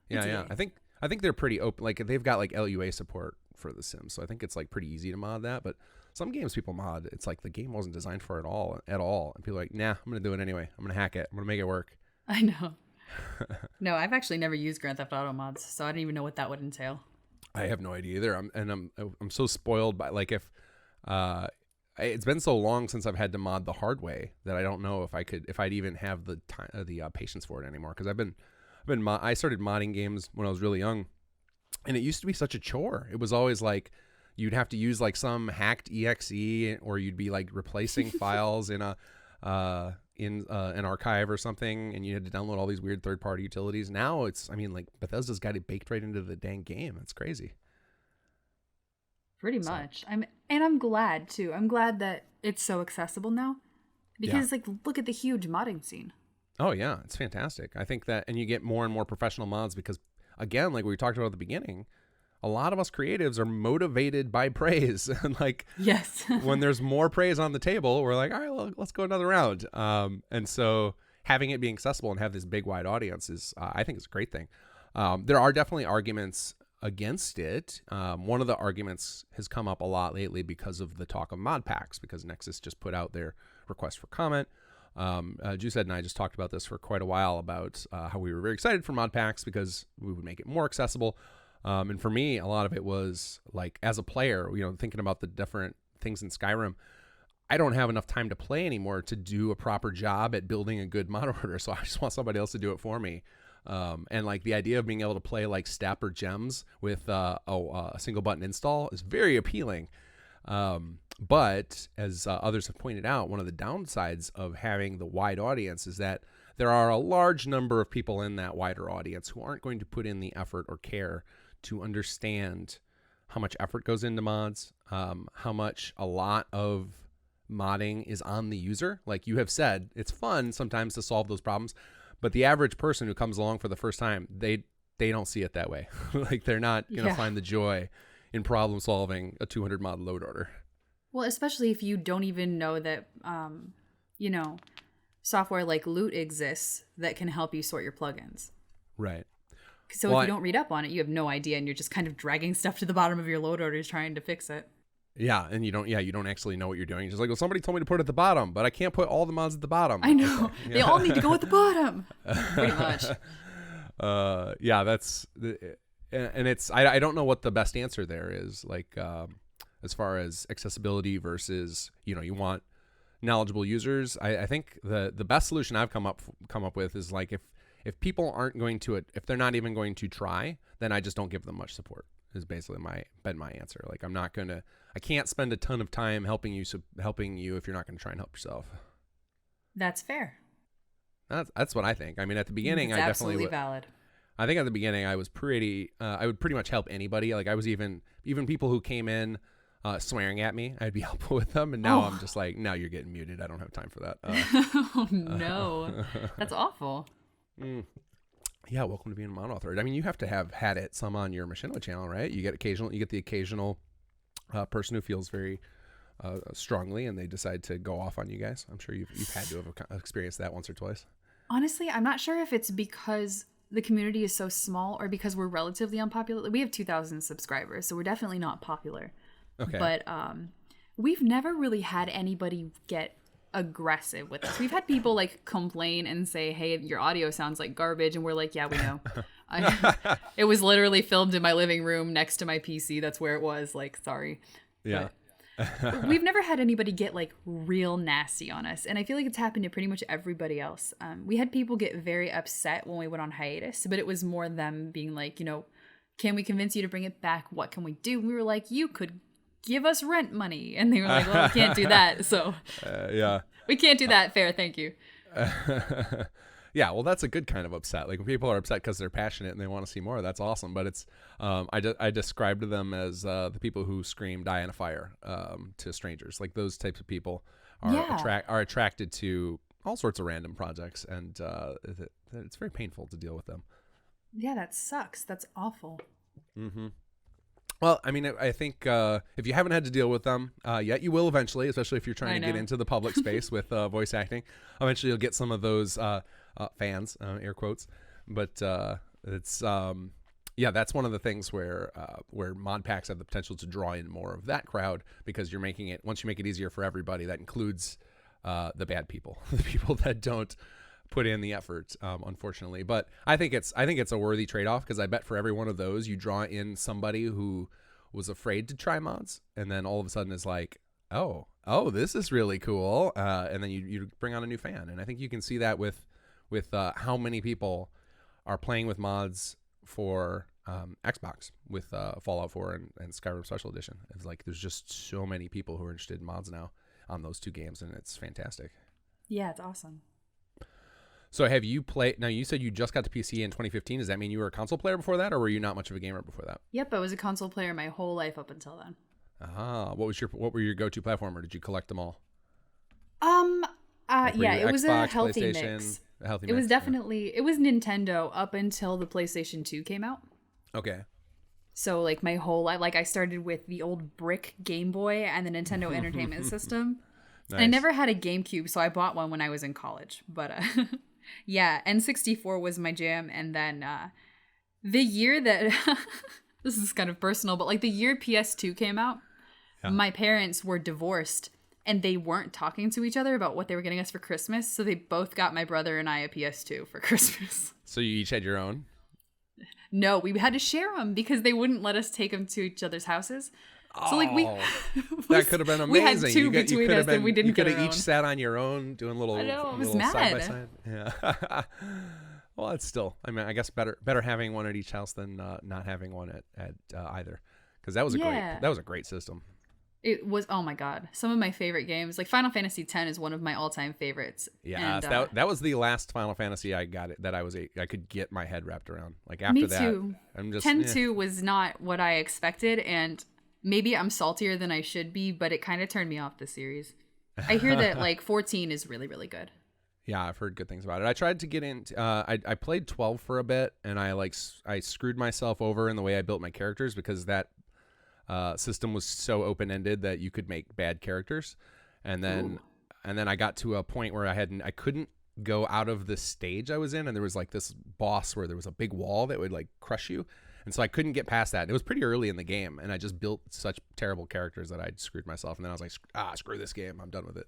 Yeah. I think they're pretty open. Like, they've got like LUA support for the Sims, so I think it's like pretty easy to mod that. But some games people mod, it's like the game wasn't designed for it at all, and people are like, nah, I'm gonna do it anyway. I'm gonna hack it. I'm gonna make it work. I know. No, I've actually never used Grand Theft Auto mods, so I don't even know what that would entail. I have no idea either. I'm so spoiled by, like, if it's been so long since I've had to mod the hard way that I don't know if I'd even have the time, the patience for it anymore. Because I started modding games when I was really young, and it used to be such a chore. It was always like you'd have to use like some hacked exe, or you'd be like replacing files in an archive or something, and you had to download all these weird third-party utilities. Now like Bethesda's got it baked right into the dang game. It's crazy. Pretty much. I'm glad too. I'm glad that it's so accessible now, because like, look at the huge modding scene. Oh yeah, it's fantastic. I think that, and you get more and more professional mods because, again, like we talked about at the beginning, a lot of us creatives are motivated by praise. And like, yes, when there's more praise on the table, we're like, all right, well, let's go another round. And so having it be accessible and have this big wide audience is, I think, is a great thing. There are definitely arguments against it. One of the arguments has come up a lot lately because of the talk of mod packs, because Nexus just put out their request for comment. Juiced and I just talked about this for quite a while about how we were very excited for mod packs because we would make it more accessible. And for me, a lot of it was like, as a player, thinking about the things in Skyrim, I don't have enough time to play anymore to do a proper job at building a good mod order. So I just want somebody else to do it for me. And like the idea of being able to play like Step or Gems with a single button install is very appealing. But as others have pointed out, one of the downsides of having the wide audience is that there are a large number of people in that wider audience who aren't going to put in the effort or care to understand how much effort goes into mods, how much a lot of modding is on the user. Like you have said, it's fun sometimes to solve those problems, but the average person who comes along for the first time, they don't see it that way. Like they're not going to find the joy in problem solving a 200 mod load order. Well, especially if you don't even know that, software like Loot exists that can help you sort your plugins. Right. So if you don't read up on it, you have no idea, and you're just kind of dragging stuff to the bottom of your load orders trying to fix it. Yeah, and you don't actually know what you're doing. You're just like, well, somebody told me to put it at the bottom, but I can't put all the mods at the bottom. I know. Okay. They all need to go at the bottom. Pretty much. That's and it's I don't know what the best answer there is. Like as far as accessibility versus you want knowledgeable users. I think the best solution I've come up with is like if people aren't going to if they're not even going to try, then I just don't give them much support. Is basically my answer. Like I can't spend a ton of time helping you if you're not going to try and help yourself. That's fair. That's what I think. I mean, at the beginning, it's I absolutely definitely valid. I think at the beginning I was I would pretty much help anybody. Like I was even people who came in swearing at me, I'd be helpful with them. And now I'm just like, now you're getting muted. I don't have time for that. Oh no, that's awful. Yeah, welcome to being a mod author. I mean, you have to have had it some on your Machinima channel, right? You get the occasional person who feels very strongly, and they decide to go off on you guys. I'm sure you've had to have experienced that once or twice. Honestly, I'm not sure if it's because the community is so small or because we're relatively unpopular. We have 2,000 subscribers, so we're definitely not popular. Okay. But we've never really had anybody get aggressive with us. We've had people like complain and say, hey, your audio sounds like garbage, and we're like, yeah, we know. It was literally filmed in my living room next to my PC. That's where it was. Like, sorry. Yeah. But we've never had anybody get like real nasty on us, and I feel like it's happened to pretty much everybody else. We had people get very upset when we went on hiatus, but it was more them being like, can we convince you to bring it back? What can we do? And we were like, you could give us rent money. And they were like, well, we can't do that. So we can't do that. Fair. Thank you. Yeah. Well, that's a good kind of upset. Like when people are upset because they're passionate and they want to see more, that's awesome. But it's, I described them as the people who scream die in a fire to strangers. Like those types of people are attracted to all sorts of random projects. And it's very painful to deal with them. Yeah, that sucks. That's awful. Mm-hmm. Well, I mean, I think if you haven't had to deal with them yet, you will eventually, especially if you're trying to get into the public space with voice acting. Eventually, you'll get some of those fans, air quotes. But it's that's one of the things where mod packs have the potential to draw in more of that crowd because once you make it easier for everybody, that includes the bad people, the people that don't put in the effort, unfortunately. But I think it's a worthy trade-off because I bet for every one of those you draw in somebody who was afraid to try mods and then all of a sudden is like, oh, this is really cool, and then you bring on a new fan. And I think you can see that with how many people are playing with mods for Xbox with Fallout 4 and Skyrim Special Edition. It's like there's just so many people who are interested in mods now on those two games, and it's fantastic. Yeah, it's awesome. So have you played, now you said you just got to PC in 2015. Does that mean you were a console player before that, or were you not much of a gamer before that? Yep, I was a console player my whole life up until then. What were your go-to platform, or did you collect them all? It was a healthy mix. It was definitely, it was Nintendo up until the PlayStation 2 came out. Okay. So like my whole life, like I started with the old brick Game Boy and the Nintendo Entertainment System. Nice. I never had a GameCube, so I bought one when I was in college. But yeah, N64 was my jam. And then the year that, this is kind of personal, but like the year PS2 came out, my parents were divorced and they weren't talking to each other about what they were getting us for Christmas. So they both got my brother and I a PS2 for Christmas. So you each had your own? No, we had to share them because they wouldn't let us take them to each other's houses. So like we Oh, that could have been amazing. we had two between us and we didn't you get could have our each own. sat on your own doing I know, I was little side by mad. side. Yeah. Well, it's still. I mean, I guess better having one at each house than not having one at either, because that was Yeah. a great system. It was, oh my god, some of my favorite games. Like Final Fantasy X is one of my all-time favorites. Yeah, And, that was the last Final Fantasy I got it that I could get my head wrapped around. Like after me that, too. I'm just 10-2 was not what I expected, and maybe I'm saltier than I should be, but it kind of turned me off the series. I hear that like 14 is really, really good. Yeah, I've heard good things about it. I tried to get into. I played 12 for a bit, and I screwed myself over in the way I built my characters because that system was so open ended that you could make bad characters, and then I got to a point where I couldn't go out of the stage I was in, and there was like this boss where there was a big wall that would like crush you, and so I couldn't get past that. And it was pretty early in the game, and I just built such terrible characters that I screwed myself. And then I was like, screw this game, I'm done with it.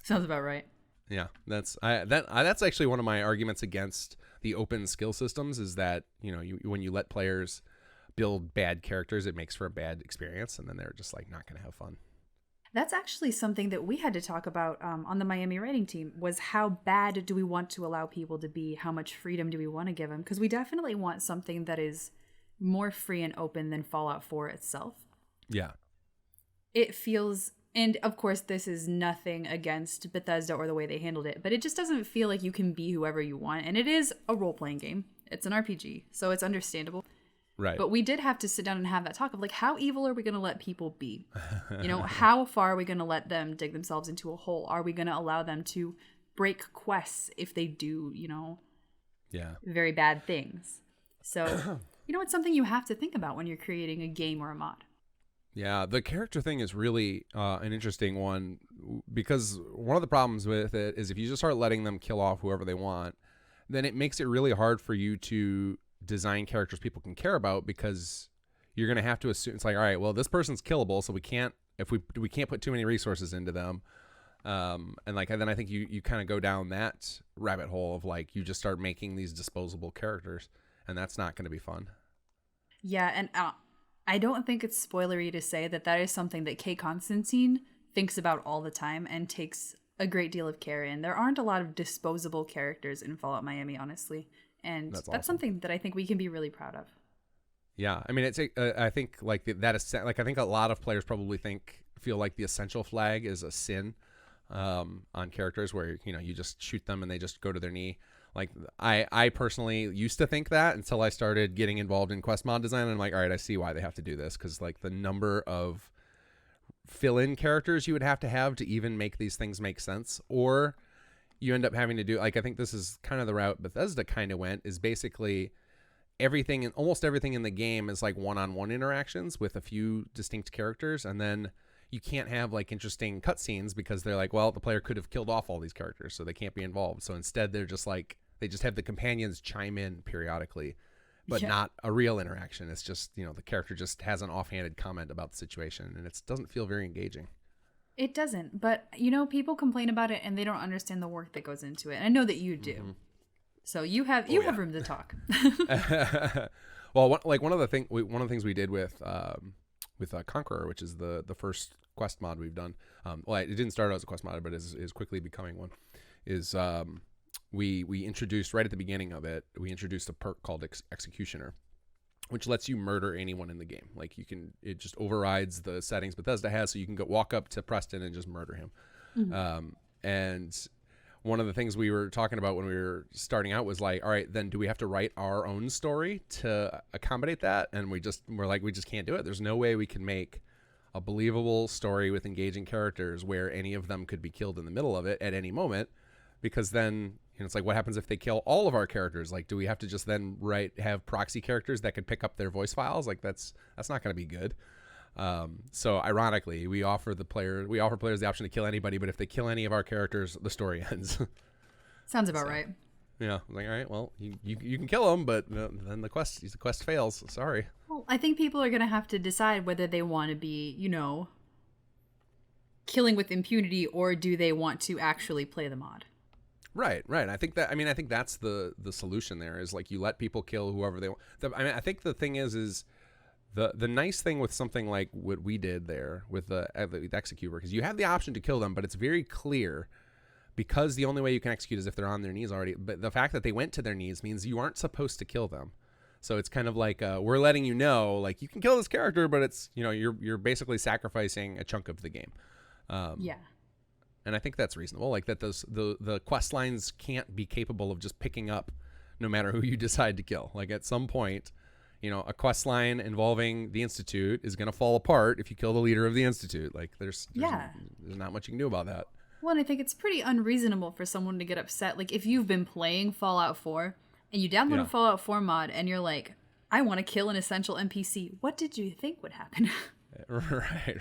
Sounds about right. Yeah, that's actually one of my arguments against the open skill systems is that, you know, when you let players build bad characters, it makes for a bad experience, and then they're just like not going to have fun. That's actually something that we had to talk about on the Miami writing team, was how bad do we want to allow people to be? How much freedom do we want to give them? Because we definitely want something that is more free and open than Fallout 4 itself. Yeah. It feels, and of course this is nothing against Bethesda or the way they handled it, but it just doesn't feel like you can be whoever you want. And it is a role-playing game. It's an RPG, so it's understandable. Right. But we did have to sit down and have that talk of like, how evil are we going to let people be? You know, how far are we going to let them dig themselves into a hole? Are we going to allow them to break quests if they do, you know, very bad things? So, you know, it's something you have to think about when you're creating a game or a mod. Yeah, the character thing is really an interesting one, because one of the problems with it is if you just start letting them kill off whoever they want, then it makes it really hard for you to design characters people can care about, because you're going to have to assume it's like, all right, well, this person's killable, so we can't put too many resources into them. And then I think you kind of go down that rabbit hole of like, you just start making these disposable characters, and that's not going to be fun. Yeah, and I don't think it's spoilery to say that that is something that Kay Constantine thinks about all the time and takes a great deal of care in. There aren't a lot of disposable characters in Fallout Miami, honestly. And that's awesome. something that I think we can be really proud of. Yeah, I mean, it's I think like that is like, I think a lot of players probably feel like the essential flag is a sin on characters where, you know, you just shoot them and they just go to their knee. Like I personally used to think that until I started getting involved in quest mod design, and I'm like, all right, I see why they have to do this, because like the number of fill-in characters you would have to even make these things make sense, or you end up having to do, like, I think this is kind of the route Bethesda kind of went, is basically almost everything in the game is like one-on-one interactions with a few distinct characters, and then you can't have like interesting cutscenes because they're like, well, the player could have killed off all these characters, so they can't be involved. So instead, they're just like, they just have the companions chime in periodically, but not a real interaction. It's just, you know, the character just has an offhanded comment about the situation, and it doesn't feel very engaging. It doesn't, but you know, people complain about it and they don't understand the work that goes into it. And I know that you do. Mm-hmm. So you have room to talk. Well, one of the things we did with Conqueror, which is the first quest mod we've done. It didn't start out as a quest mod, but is quickly becoming one. Is we introduced right at the beginning of it, we introduced a perk called Executioner, which lets you murder anyone in the game. Like it just overrides the settings Bethesda has, so you can walk up to Preston and just murder him. Mm-hmm. And one of the things we were talking about when we were starting out was like, all right, then do we have to write our own story to accommodate that? And we just can't do it. There's no way we can make a believable story with engaging characters where any of them could be killed in the middle of it at any moment, because then, you know, it's like, what happens if they kill all of our characters? Like, do we have to just then have proxy characters that could pick up their voice files? Like, that's not going to be good. So ironically, we offer players the option to kill anybody, but if they kill any of our characters, the story ends. Sounds about right. Yeah, I'm like, all right, well, you can kill them, but then the quest fails. Sorry. Well, I think people are going to have to decide whether they want to be, you know, killing with impunity, or do they want to actually play the mod. Right. I think that's the solution there, is like, you let people kill whoever they want. I think the thing is The nice thing with something like what we did there with the executor is you have the option to kill them, but it's very clear because the only way you can execute is if they're on their knees already. But the fact that they went to their knees means you aren't supposed to kill them. So it's kind of like we're letting you know, like, you can kill this character, but it's, you know, you're basically sacrificing a chunk of the game. Yeah. And I think that's reasonable. Like that the quest lines can't be capable of just picking up no matter who you decide to kill. Like at some point, you know, a quest line involving the Institute is going to fall apart if you kill the leader of the Institute. Like there's not much you can do about that. Well, and I think it's pretty unreasonable for someone to get upset. Like if you've been playing Fallout 4 and you download a Fallout 4 mod and you're like, I want to kill an essential NPC. What did you think would happen? Right.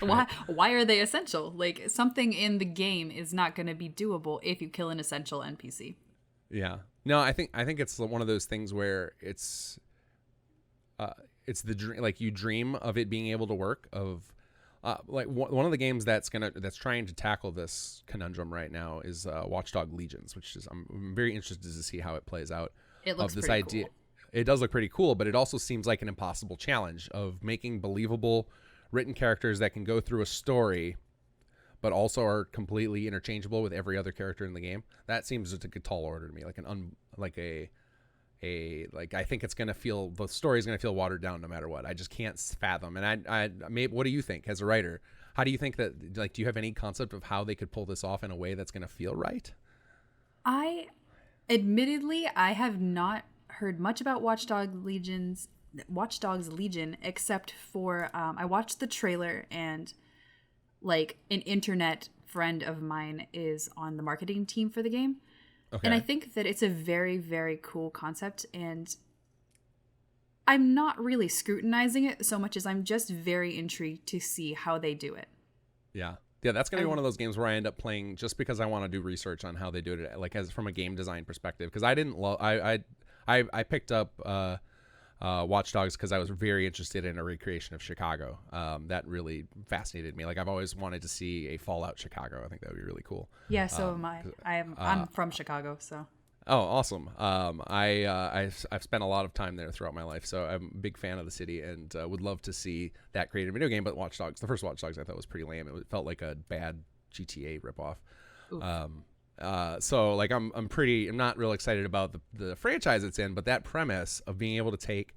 Why are they essential? Like something in the game is not going to be doable if you kill an essential NPC. Yeah. No, I think it's one of those things where it's the dream, like you dream of it being able to work. Of like one of the games that's trying to tackle this conundrum right now is Watchdog Legions, which is I'm very interested to see how it plays out. It looks this pretty idea. Cool. It does look pretty cool, but it also seems like an impossible challenge of making believable written characters that can go through a story, but also are completely interchangeable with every other character in the game. That seems like a tall order to me. I think it's gonna feel, the story's gonna feel watered down no matter what. I just can't fathom. And what do you think as a writer? How do you think that? Like, do you have any concept of how they could pull this off in a way that's gonna feel right? Admittedly, I have not heard much about Watch Dogs Legion, except for I watched the trailer, and like an internet friend of mine is on the marketing team for the game. Okay. And I think that it's a very, very cool concept, and I'm not really scrutinizing it so much as I'm just very intrigued to see how they do it. Yeah. Yeah, that's going to be one of those games where I end up playing just because I want to do research on how they do it, like as from a game design perspective. Because I didn't love, I picked up Watch Dogs because I was very interested in a recreation of Chicago. That really fascinated me. Like I've always wanted to see a Fallout Chicago. I think that would be really cool. Yeah, so am I. I'm from Chicago, so. Oh, awesome. I've spent a lot of time there throughout my life, so I'm a big fan of the city and would love to see that created video game. But Watch Dogs, the first Watch Dogs, I thought was pretty lame. It felt like a bad GTA ripoff. So like I'm not real excited about the franchise it's in, but that premise of being able to take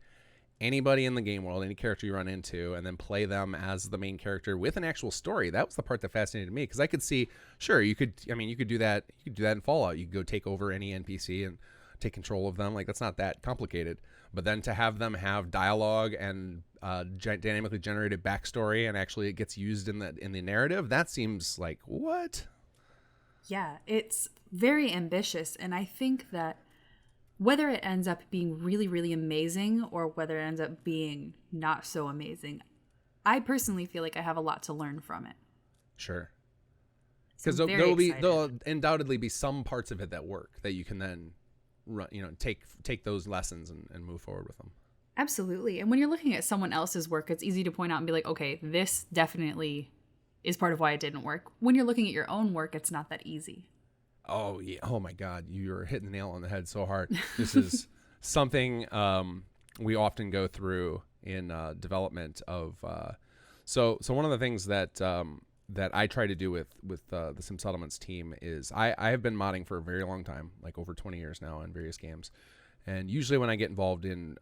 anybody in the game world, any character you run into, and then play them as the main character with an actual story. That was the part that fascinated me, because I could see, sure, you could do that. You could do that in Fallout. You could go take over any NPC and take control of them. Like that's not that complicated. But then to have them have dialogue and dynamically generated backstory, and actually it gets used in the narrative, that seems like what? Yeah, it's very ambitious, and I think that whether it ends up being really, really amazing or whether it ends up being not so amazing, I personally feel like I have a lot to learn from it. Sure. Because there'll undoubtedly be some parts of it that work that you can then take those lessons and move forward with them. Absolutely. And when you're looking at someone else's work, it's easy to point out and be like, okay, this definitely is part of why it didn't work. When you're looking at your own work, it's not that easy. Oh, yeah. Oh, my God. You're hitting the nail on the head so hard. This is something we often go through in development of. So one of the things that I try to do with the Sim Settlements team is I have been modding for a very long time, like over 20 years now in various games. And usually when I get involved in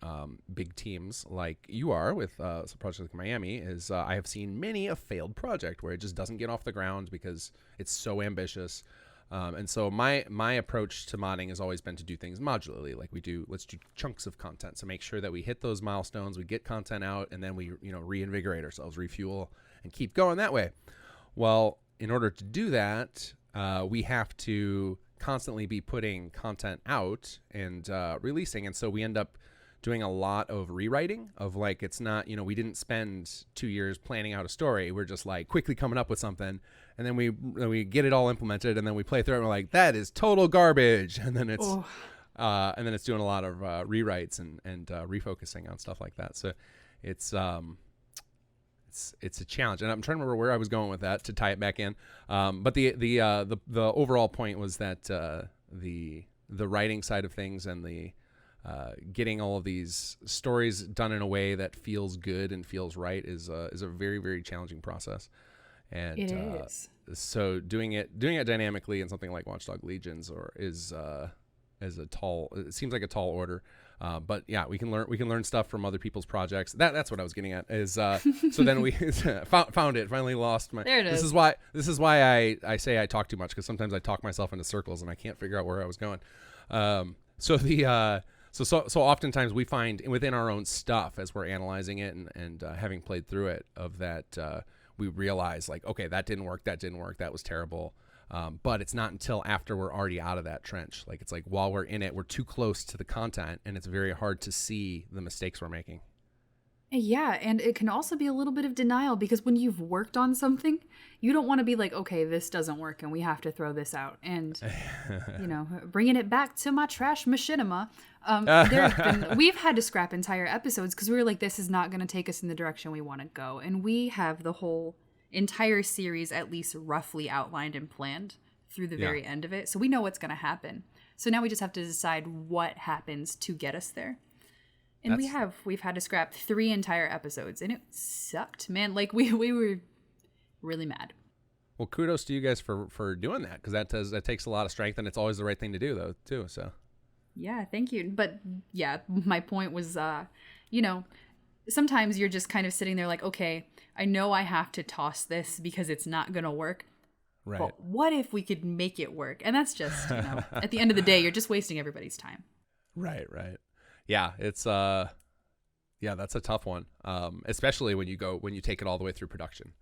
big teams like you are with projects like Miami, is I have seen many a failed project where it just doesn't get off the ground because it's so ambitious. And so my approach to modding has always been to do things modularly. Like let's do chunks of content. So make sure that we hit those milestones, we get content out, and then we reinvigorate ourselves, refuel, and keep going that way. Well, in order to do that, we have to constantly be putting content out and releasing. And so we end up doing a lot of rewriting of, like, it's not, we didn't spend 2 years planning out a story. We're just like quickly coming up with something, and then we get it all implemented, and then we play through it and we're like, that is total garbage. And then it's doing a lot of rewrites and refocusing on stuff like that. So it's a challenge, and I'm trying to remember where I was going with that to tie it back in. But the overall point was that the writing side of things and the getting all of these stories done in a way that feels good and feels right is a very, very challenging process. And It is. so doing it dynamically in something like Watchdog Legions is it seems like a tall order. But yeah, we can learn stuff from other people's projects. That's what I was getting at is, so then we found it, finally lost my, there it is. This is why I say I talk too much, because sometimes I talk myself into circles and I can't figure out where I was going. So oftentimes we find within our own stuff as we're analyzing it and having played through it we realize like, okay, that didn't work. That was terrible. But it's not until after we're already out of that trench. Like, it's like while we're in it, we're too close to the content and it's very hard to see the mistakes we're making. Yeah, and it can also be a little bit of denial, because when you've worked on something, you don't want to be like, okay, this doesn't work and we have to throw this out. And, bringing it back to my trash machinima, we've had to scrap entire episodes because we were like, this is not going to take us in the direction we want to go. And we have the whole entire series at least roughly outlined and planned through the very end of it. So we know what's going to happen. So now we just have to decide what happens to get us there. And we've had to scrap 3 entire episodes, and it sucked, man. Like we were really mad. Well, kudos to you guys for doing that, because that takes a lot of strength, and it's always the right thing to do, though, too. So yeah, thank you. But yeah, my point was, sometimes you're just kind of sitting there like, okay, I know I have to toss this because it's not gonna work. Right. But what if we could make it work? And that's just, at the end of the day, you're just wasting everybody's time. Right. Yeah, it's that's a tough one, especially when you take it all the way through production,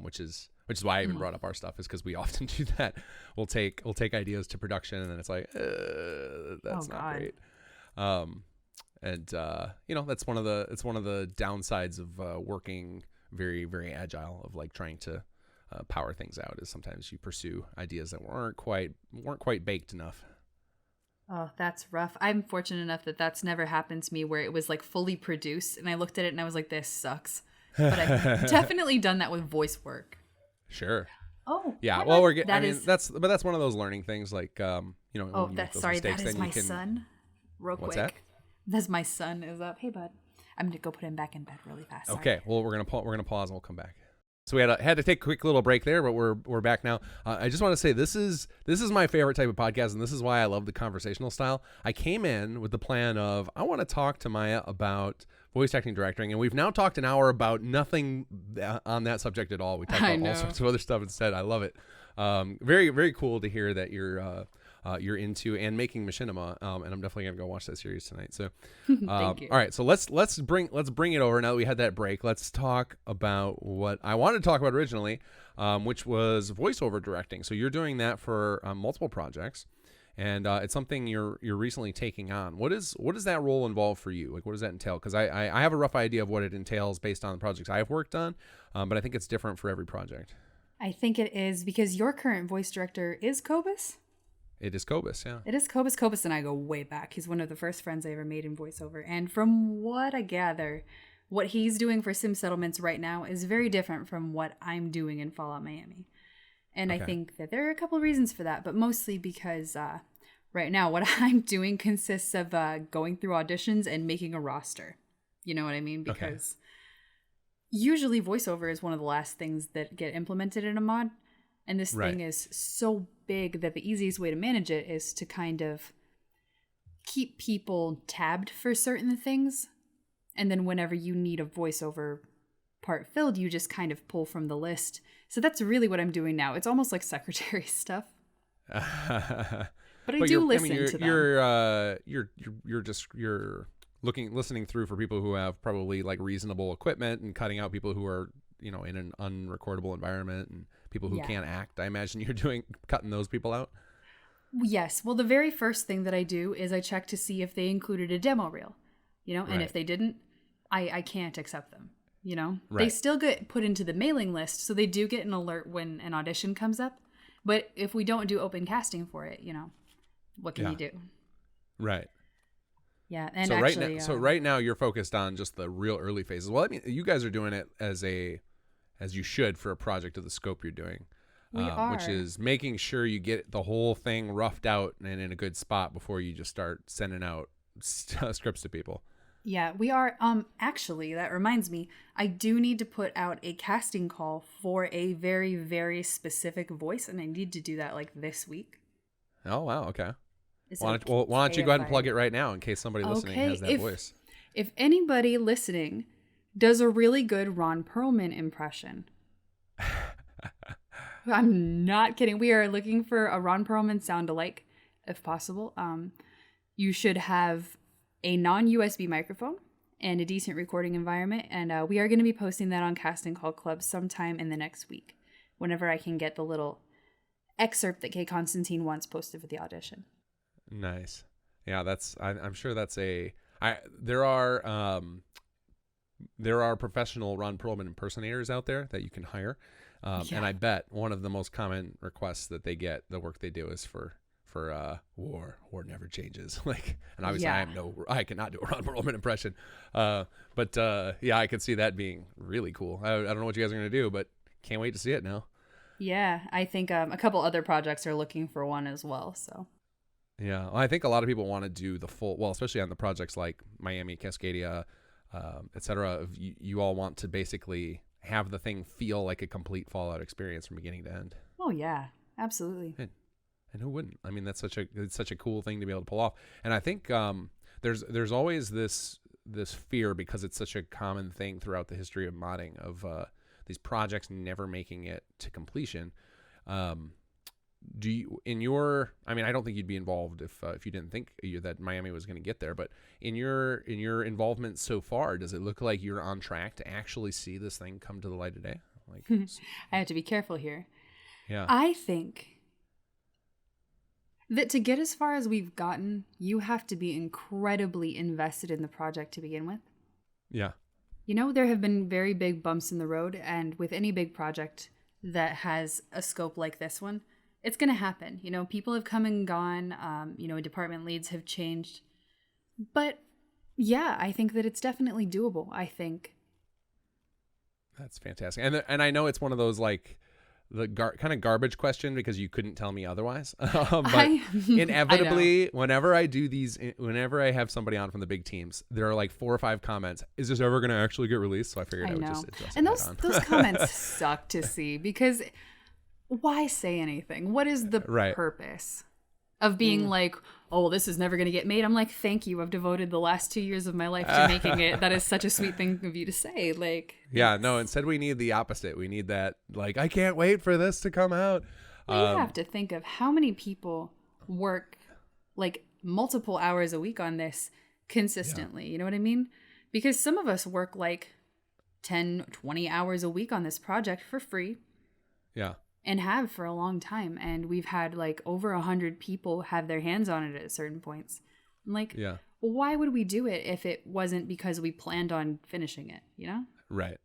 which is why I even brought up our stuff, is because we often do that. We'll take ideas to production, and then it's like that's not great. That's one of the downsides of working very, very agile, of like trying to power things out, is sometimes you pursue ideas that weren't quite baked enough. Oh, that's rough. I'm fortunate enough that that's never happened to me, where it was like fully produced and I looked at it and I was like, this sucks. But I've definitely done that with voice work. Sure. Oh, yeah. Well, that's one of those learning things, like, Oh, that is my son. Real quick. What's that? That's my son is up. Hey, bud. I'm going to go put him back in bed really fast. Sorry. Okay. Well, we're going to pause and we'll come back. So we had to take a quick little break there, but we're back now. I just want to say this is my favorite type of podcast, and this is why I love the conversational style. I came in with the plan of, I want to talk to Mya about voice acting, directing, and we've now talked an hour about nothing on that subject at all. We talked about all sorts of other stuff instead. I love it. Very, very cool to hear that you're into and making Machinima, and I'm definitely gonna go watch that series tonight. So, Thank you. All right, so let's bring it over now that we had that break. Let's talk about what I wanted to talk about originally, which was voiceover directing. So you're doing that for multiple projects, and it's something you're recently taking on. What does that role involve for you? Like, what does that entail? Because I have a rough idea of what it entails based on the projects I've worked on, but I think it's different for every project. I think it is, because your current voice director is Cobus. It is Cobus, yeah. It is Cobus. Cobus and I go way back. He's one of the first friends I ever made in voiceover. And from what I gather, what he's doing for Sim Settlements right now is very different from what I'm doing in Fallout Miami. And okay. I think that there are a couple of reasons for that, but mostly because right now what I'm doing consists of going through auditions and making a roster. You know what I mean? Because usually voiceover is one of the last things that get implemented in a mod. And this thing is so big that the easiest way to manage it is to kind of keep people tabbed for certain things. And then whenever you need a voiceover part filled, you just kind of pull from the list. So that's really what I'm doing now. It's almost like secretary stuff. But I do listen to them. You're listening through for people who have probably like reasonable equipment, and cutting out people who are, in an unrecordable environment, and people who can't act. I imagine you're cutting those people out. Yes. Well, the very first thing that I do is I check to see if they included a demo reel, and if they didn't, I can't accept them, They still get put into the mailing list, so they do get an alert when an audition comes up. But if we don't do open casting for it, what can you do? Right. Yeah. And so right now you're focused on just the real early phases. Well, I mean, you guys are doing it as you should for a project of the scope you're doing. We are. Which is making sure you get the whole thing roughed out and in a good spot before you just start sending out scripts to people. Yeah, we are. Actually, that reminds me, I do need to put out a casting call for a very, very specific voice, and I need to do that like this week. Oh, wow. Okay. Is Why it don't you okay go ahead if and plug I- it right now in case somebody listening has that voice? If anybody listening does a really good Ron Perlman impression, I'm not kidding. We are looking for a Ron Perlman sound-alike, if possible. You should have a non-USB microphone and a decent recording environment, and we are going to be posting that on Casting Call Club sometime in the next week, whenever I can get the little excerpt that Kay Constantine once posted for the audition. Nice. Yeah, I'm sure that's there are professional Ron Perlman impersonators out there that you can hire. And I bet one of the most common requests that they get, the work they do, is for war never changes. Like, and obviously I cannot do a Ron Perlman impression. But I could see that being really cool. I don't know what you guys are going to do, but can't wait to see it now. Yeah, I think a couple other projects are looking for one as well, so. Yeah, well, I think a lot of people want to do the full, well, especially on the projects like Miami, Cascadia, etc. You all want to basically have the thing feel like a complete Fallout experience from beginning to end. Oh yeah, absolutely. And who wouldn't? I mean, it's such a cool thing to be able to pull off. And I think there's always this fear, because it's such a common thing throughout the history of modding, of these projects never making it to completion. Do you, I mean, I don't think you'd be involved if you didn't think that Miami was going to get there, but in your involvement so far, does it look like you're on track to actually see this thing come to the light of day? Like, I have to be careful here. Yeah. I think that to get as far as we've gotten, you have to be incredibly invested in the project to begin with. Yeah. You know, there have been very big bumps in the road, and with any big project that has a scope like this one, it's going to happen. You know, people have come and gone. Department leads have changed. But yeah, I think that it's definitely doable. I think. That's fantastic. And I know it's one of those, like, the kind of garbage question, because you couldn't tell me otherwise. But inevitably, whenever I do these, whenever I have somebody on from the big teams, there are like 4 or 5 comments. Is this ever going to actually get released? So I figured I would just address and it. those comments suck to see, because why say anything? What is the purpose of being like, oh, this is never going to get made? I'm like, thank you. I've devoted the last 2 years of my life to making it. That is such a sweet thing of you to say. Like, yeah, no, instead we need the opposite. We need that, like, I can't wait for this to come out. Well, you have to think of how many people work like multiple hours a week on this consistently. Yeah. You know what I mean? Because some of us work like 10, 20 hours a week on this project for free. Yeah. And have for a long time. And we've had like over 100 people have their hands on it at certain points. I'm like, why would we do it if it wasn't because we planned on finishing it, you know? Right.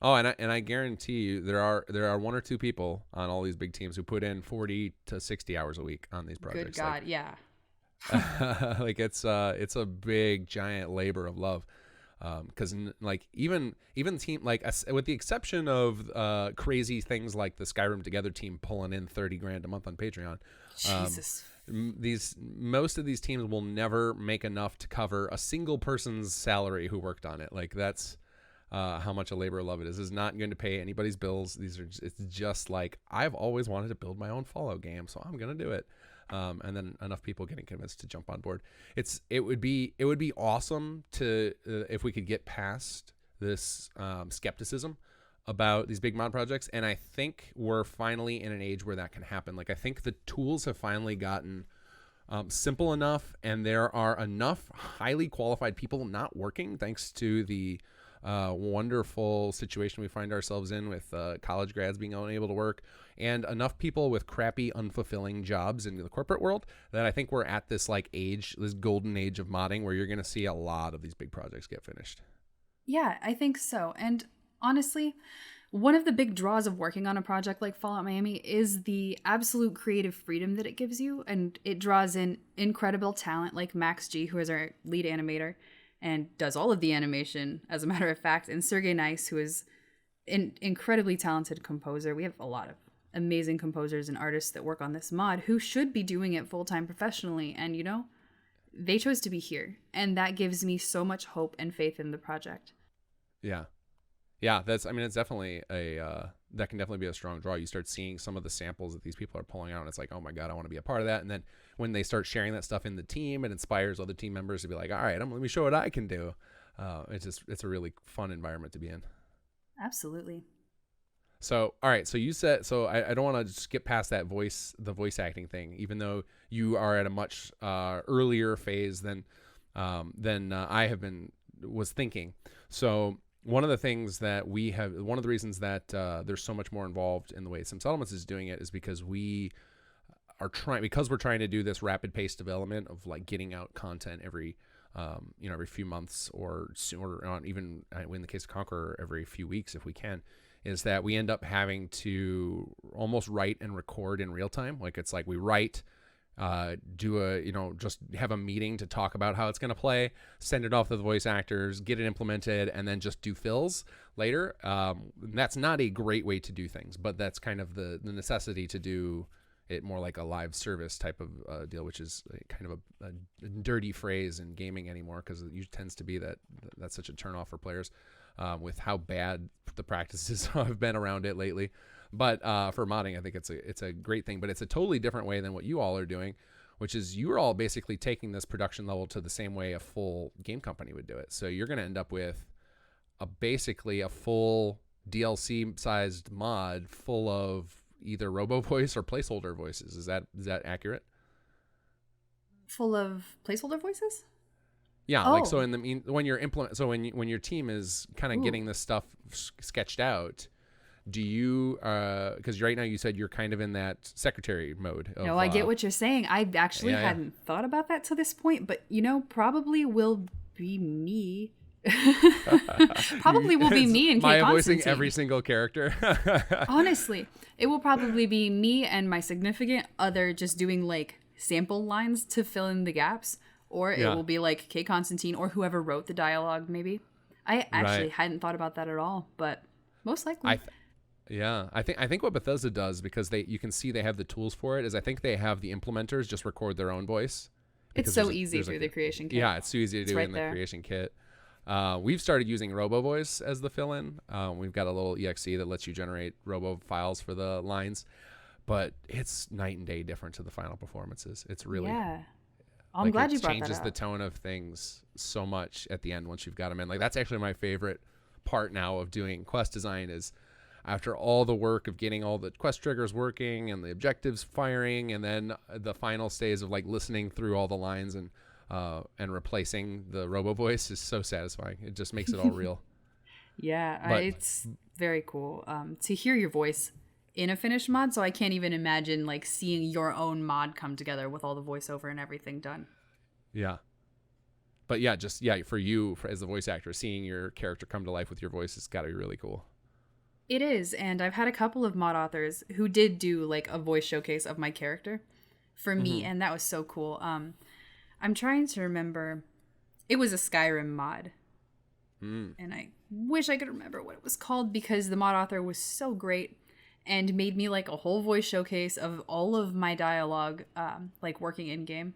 Oh, and I guarantee you there are 1 or 2 people on all these big teams who put in 40 to 60 hours a week on these projects. Good God, yeah. Like, it's a big giant labor of love. Because like even team, like, with the exception of crazy things like the Skyrim Together team pulling in $30,000 a month on Patreon, Jesus, most of these teams will never make enough to cover a single person's salary who worked on it. Like, that's how much a labor of love it is. It's not going to pay anybody's bills. It's just like, I've always wanted to build my own Fallout game, so I'm gonna do it. And then enough people getting convinced to jump on board. It would be awesome to if we could get past this skepticism about these big mod projects. And I think we're finally in an age where that can happen. Like, I think the tools have finally gotten simple enough, and there are enough highly qualified people not working, thanks to the wonderful situation we find ourselves in with college grads being unable to work, and enough people with crappy, unfulfilling jobs in the corporate world, that I think we're at this like age, this golden age of modding, where you're going to see a lot of these big projects get finished. Yeah, I think so. And honestly, one of the big draws of working on a project like Fallout Miami is the absolute creative freedom that it gives you, and it draws in incredible talent like Max G, who is our lead animator and does all of the animation, as a matter of fact, and Sergey Nice, who is an incredibly talented composer. We have a lot of amazing composers and artists that work on this mod who should be doing it full-time professionally, and, you know, they chose to be here, and that gives me so much hope and faith in the project. Yeah. It's definitely that can definitely be a strong draw. You start seeing some of the samples that these people are pulling out, and it's like, oh my God, I want to be a part of that. And then when they start sharing that stuff in the team, it inspires other team members to be like, all right, let me show what I can do. It's a really fun environment to be in. Absolutely. So, all right. So you said, I don't want to just skip past the voice acting thing, even though you are at a much earlier phase than I was thinking. So one of the reasons that there's so much more involved in the way Sim Settlements is doing it is because we're trying to do this rapid pace development of like getting out content every few months or even in the case of Conqueror, every few weeks if we can, is that we end up having to almost write and record in real time. Like it's like we write, just have a meeting to talk about how it's going to play, send it off to the voice actors, get it implemented, and then just do fills later. That's not a great way to do things, but that's kind of the necessity to do it more like a live service type of deal, which is kind of a dirty phrase in gaming anymore because it tends to be that's such a turnoff for players with how bad the practices have been around it lately. But for modding, I think it's a great thing, but it's a totally different way than what you all are doing, which is you're all basically taking this production level to the same way a full game company would do it. So you're going to end up with basically a full DLC sized mod full of either robo voice or placeholder voices. Is that accurate? Full of placeholder voices? Yeah, like so when you're when your team is kind of getting this stuff sketched out, do you because right now you said you're kind of in that secretary mode of, no, I get what you're saying. I actually hadn't thought about that to this point, but probably will be me. Probably will be me and Kate Maya Constantine. voicing every single character. Honestly, it will probably be me and my significant other just doing like sample lines to fill in the gaps, or it will be like Kate Constantine or whoever wrote the dialogue. Maybe I actually hadn't thought about that at all, but most likely. I think what Bethesda does, because you can see they have the tools for it, is I think they have the implementers just record their own voice. It's so easy through the creation kit. Yeah, it's so easy to do in the creation kit. We've started using RoboVoice as the fill-in. We've got a little exe that lets you generate robo files for the lines, but it's night and day different to the final performances. It's really I'm glad you brought that up. It changes the tone of things so much at the end once you've got them in. Like that's actually my favorite part now of doing quest design is after all the work of getting all the quest triggers working and the objectives firing, and then the final stage of like listening through all the lines and replacing the robo voice is so satisfying. It just makes it all real. It's very cool to hear your voice in a finished mod. So I can't even imagine like seeing your own mod come together with all the voiceover and everything done. Yeah. But for you as the voice actor, seeing your character come to life with your voice has got to be really cool. It is, and I've had a couple of mod authors who did do like a voice showcase of my character for me, and that was so cool. I'm trying to remember. It was a Skyrim mod, and I wish I could remember what it was called because the mod author was so great and made me like a whole voice showcase of all of my dialogue, like working in game.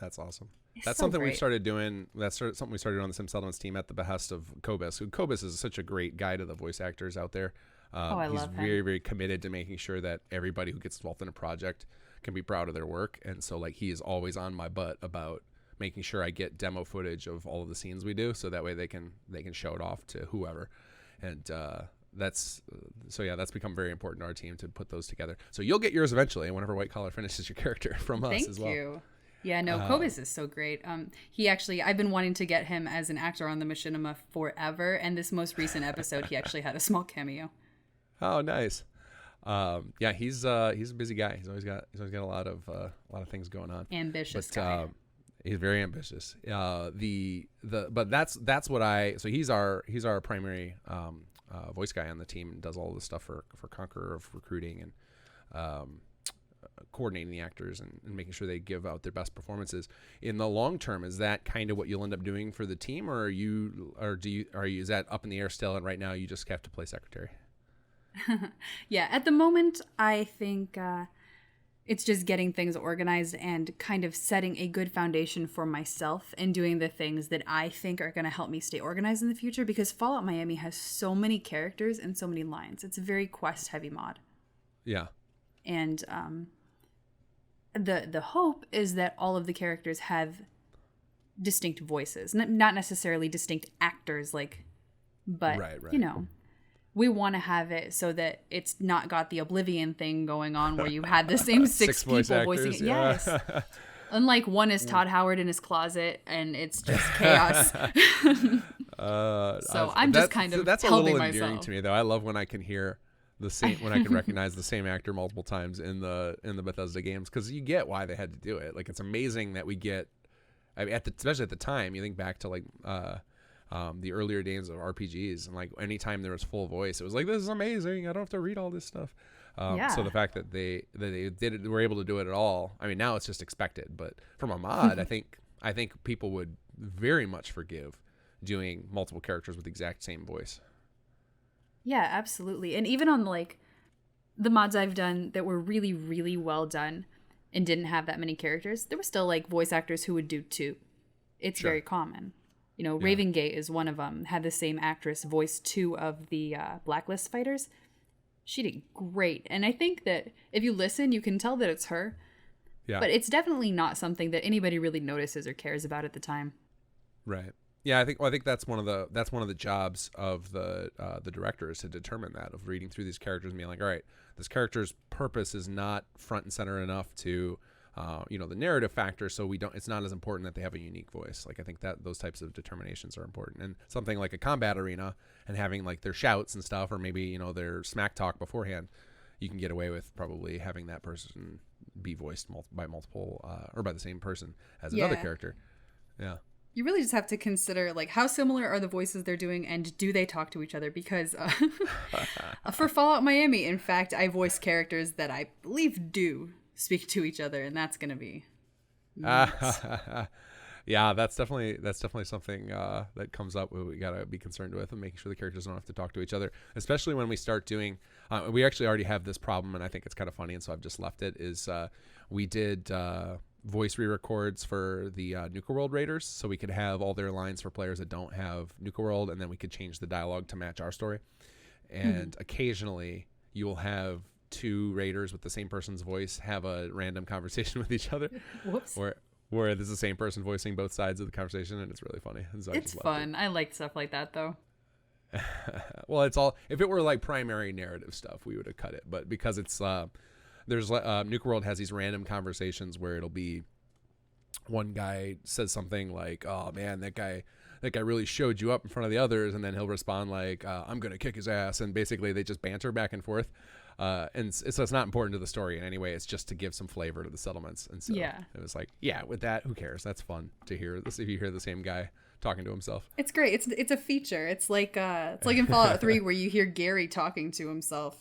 That's awesome. That's something we started doing. That's something we started on the Sim Settlements team at the behest of Kobus. Kobus is such a great guide to the voice actors out there. I he's love him. very, very committed to making sure that everybody who gets involved in a project can be proud of their work. And so like he is always on my butt about making sure I get demo footage of all of the scenes we do, so that way they can show it off to whoever. And that's become very important to our team to put those together. So you'll get yours eventually whenever White Collar finishes your character from us as well. Thank you. Yeah, no, Kobus is so great. I've been wanting to get him as an actor on the Machinima forever, and this most recent episode, he actually had a small cameo. Oh, nice. He's a busy guy. He's always got a lot of things going on. Ambitious guy. He's very ambitious. But that's what so he's our primary voice guy on the team and does all the stuff for Conqueror of recruiting and coordinating the actors and making sure they give out their best performances. In the long term, is that kind of what you'll end up doing for the team, or is that up in the air still? And right now you just have to play secretary? Yeah, at the moment, I think It's just getting things organized and kind of setting a good foundation for myself and doing the things that I think are going to help me stay organized in the future, because Fallout Miami has so many characters and so many lines. It's a very quest heavy mod. Yeah. And the hope is that all of the characters have distinct voices, not necessarily distinct actors, but right. you know, we want to have it so that it's not got the Oblivion thing going on where you had the same six people voicing it. Yeah. Yes. Unlike one is Todd Howard in his closet and it's just chaos. So I'm just kind of that's a helping little endearing myself. to me, though. I love when I can hear the same, when I can recognize the same actor multiple times in the Bethesda games, because you get why they had to do it. Like, it's amazing that we get, I mean, especially at the time, you think back to the earlier days of RPGs, and like anytime there was full voice, it was like, this is amazing. I don't have to read all this stuff. So the fact that they did it, were able to do it at all. I mean, now it's just expected, but from a mod, I think people would very much forgive doing multiple characters with the exact same voice. Yeah, absolutely. And even on the mods I've done that were really, really well done and didn't have that many characters, there were still voice actors who would do two. It's very common. You know, Raven Gate is one of them. Had the same actress voice two of the Blacklist fighters. She did great. And I think that if you listen, you can tell that it's her. Yeah. But it's definitely not something that anybody really notices or cares about at the time. Right. Yeah, I think that's one of the jobs of the director, is to determine that, of reading through these characters and being like, all right, this character's purpose is not front and center enough to the narrative factor, so it's not as important that they have a unique voice. Like, I think that those types of determinations are important. And something like a combat arena and having their shouts and stuff, or maybe their smack talk beforehand, you can get away with probably having that person be voiced by multiple or by the same person as another character. Yeah. You really just have to consider how similar are the voices they're doing, and do they talk to each other? Because for Fallout Miami, in fact, I voice characters that I believe do speak to each other, and that's gonna be yeah, that's definitely something that comes up we gotta be concerned with, and making sure the characters don't have to talk to each other, especially when we start doing we actually already have this problem, and I think it's kind of funny, and so I've just left it, is we did voice re-records for the Nuka World Raiders, so we could have all their lines for players that don't have Nuka World, and then we could change the dialogue to match our story. And occasionally you will have two raiders with the same person's voice have a random conversation with each other. Whoops. Where there's the same person voicing both sides of the conversation, and it's really funny. So it's fun. I like stuff like that, though. Well, it's all, if it were primary narrative stuff, we would have cut it, but because it's there's Nuka World has these random conversations where it'll be one guy says something like, "Oh man, that guy really showed you up in front of the others," and then he'll respond like, "I'm gonna kick his ass," and basically they just banter back and forth, and so it's not important to the story in any way. It's just to give some flavor to the settlements, and so it was with that, who cares? That's fun to hear this if you hear the same guy talking to himself. It's great. It's a feature. It's like in Fallout 3 where you hear Gary talking to himself.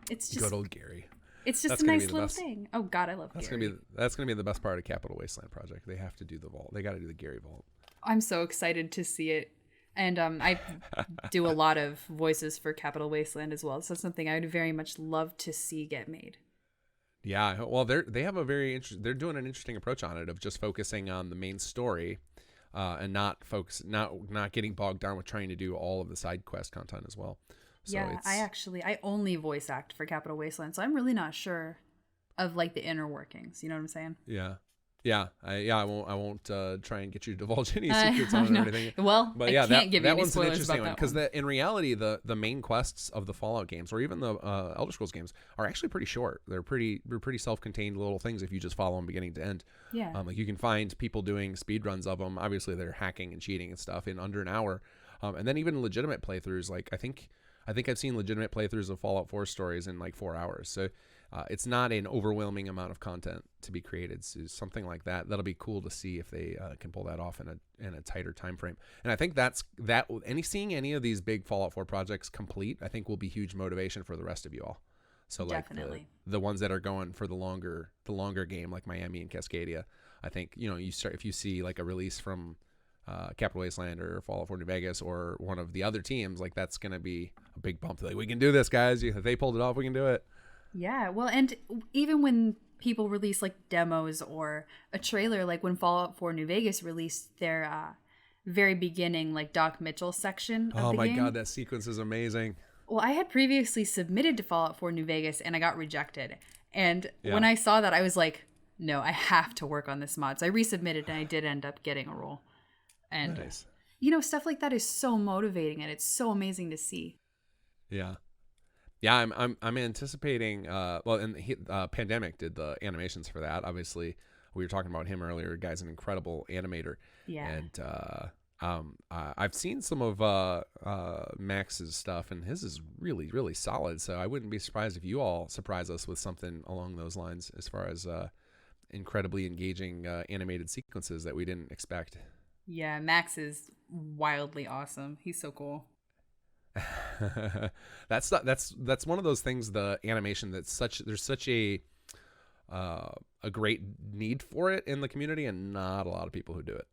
It's just good old Gary. It's just a nice little thing. Oh God, I love Gary. That's gonna be the best part of Capital Wasteland Project. They have to do the vault. They got to do the Gary vault. I'm so excited to see it, and I do a lot of voices for Capital Wasteland as well. So it's something I would very much love to see get made. Yeah, well, they have they're doing an interesting approach on it, of just focusing on the main story, and not getting bogged down with trying to do all of the side quest content as well. So yeah, I only voice act for Capital Wasteland, so I'm really not sure of the inner workings. You know what I'm saying? Yeah. I won't try and get you to divulge any secrets on it or anything. Well, but yeah, I can't give you any spoilers an interesting about that because in reality, the main quests of the Fallout games, or even the Elder Scrolls games, are actually pretty short. They're pretty self-contained little things if you just follow them beginning to end. Yeah. You can find people doing speed runs of them. Obviously, they're hacking and cheating and stuff in under an hour, and then even legitimate playthroughs. I think I've seen legitimate playthroughs of Fallout 4 stories in 4 hours. So it's not an overwhelming amount of content to be created. So something like that. That'll be cool to see if they can pull that off in a tighter time frame. And I think seeing any of these big Fallout 4 projects complete, I think will be huge motivation for the rest of you all. So definitely. The ones that are going for the longer game, like Miami and Cascadia, I think if you see a release from Capital Wasteland or Fallout 4 New Vegas or one of the other teams, that's going to be a big bump. We can do this, guys. If they pulled it off, we can do it. Yeah, well, and even when people release like demos or a trailer, like when Fallout 4 New Vegas released their very beginning, like Doc Mitchell section of Oh the my game. God, that sequence is amazing. Well, I had previously submitted to Fallout 4 New Vegas and I got rejected. And when Yeah. I saw that, I was like, no, I have to work on this mod. So I resubmitted and I did end up getting a role. And, Nice. stuff like that is so motivating and it's so amazing to see. Yeah. Yeah, I'm anticipating. Well, and Pandemic did the animations for that. Obviously, we were talking about him earlier. Guy's an incredible animator, Yeah. and I've seen some of Max's stuff, and his is really really solid. So I wouldn't be surprised if you all surprise us with something along those lines, as far as incredibly engaging animated sequences that we didn't expect. Yeah, Max is wildly awesome. He's so cool. That's one of those things, the animation, there's such a great need for it in the community, and not a lot of people who do it.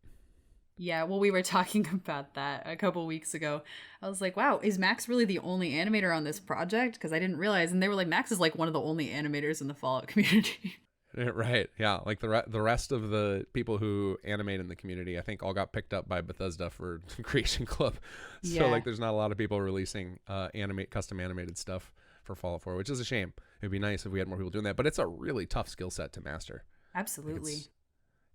Yeah, well, we were talking about that a couple weeks ago. I was like, wow, is Max really the only animator on this project? Because I didn't realize. And they were like, Max is like one of the only animators in the Fallout community. Right, yeah, like the rest of the people who animate in the community, I think all got picked up by Bethesda for Creation Club. So Yeah. like there's not a lot of people releasing custom animated stuff for Fallout 4, which is a shame. It'd be nice if we had more people doing that, but it's a really tough skill set to master. Absolutely.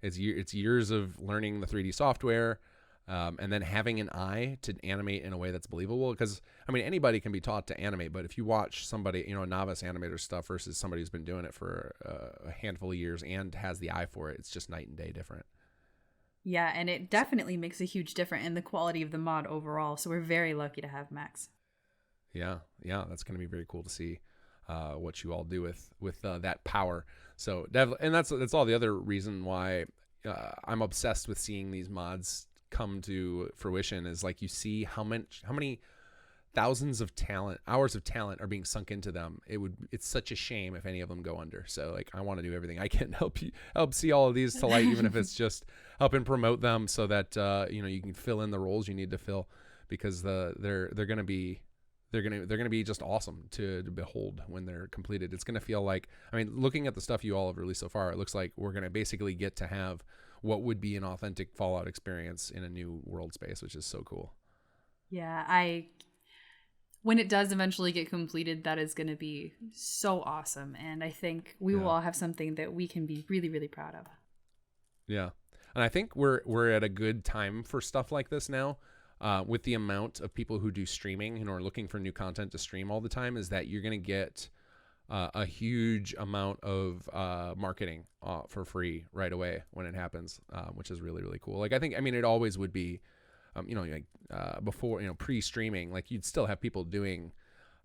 It's years of learning the 3D software, and then having an eye to animate in a way that's believable. Because I mean, anybody can be taught to animate, but if you watch somebody, a novice animator stuff versus somebody who's been doing it for a handful of years and has the eye for it, it's just night and day different. Yeah, and it definitely makes a huge difference in the quality of the mod overall. So we're very lucky to have Max. Yeah, that's going to be very cool to see what you all do with that power. So and that's all the other reason why I'm obsessed with seeing these mods come to fruition, is like you see how many thousands of hours of talent are being sunk into them. It's such a shame if any of them go under. So like I want to do everything I can help see all of these to light, even if it's just helping promote them so that you can fill in the roles you need to fill, because they're going to be just awesome to behold when they're completed. It's going to feel like, I mean, looking at the stuff you all have released so far, it looks like we're going to basically get to have what would be an authentic Fallout experience in a new world space, which is so cool. Yeah, when it does eventually get completed, that is going to be so awesome. And I think we will all have something that we can be really, really proud of. Yeah. And I think we're at a good time for stuff like this now. With the amount of people who do streaming, are looking for new content to stream all the time, is that you're going to get a huge amount of marketing for free right away when it happens, which is really, really cool. Like I mean, it always would be, before, pre-streaming, like you'd still have people doing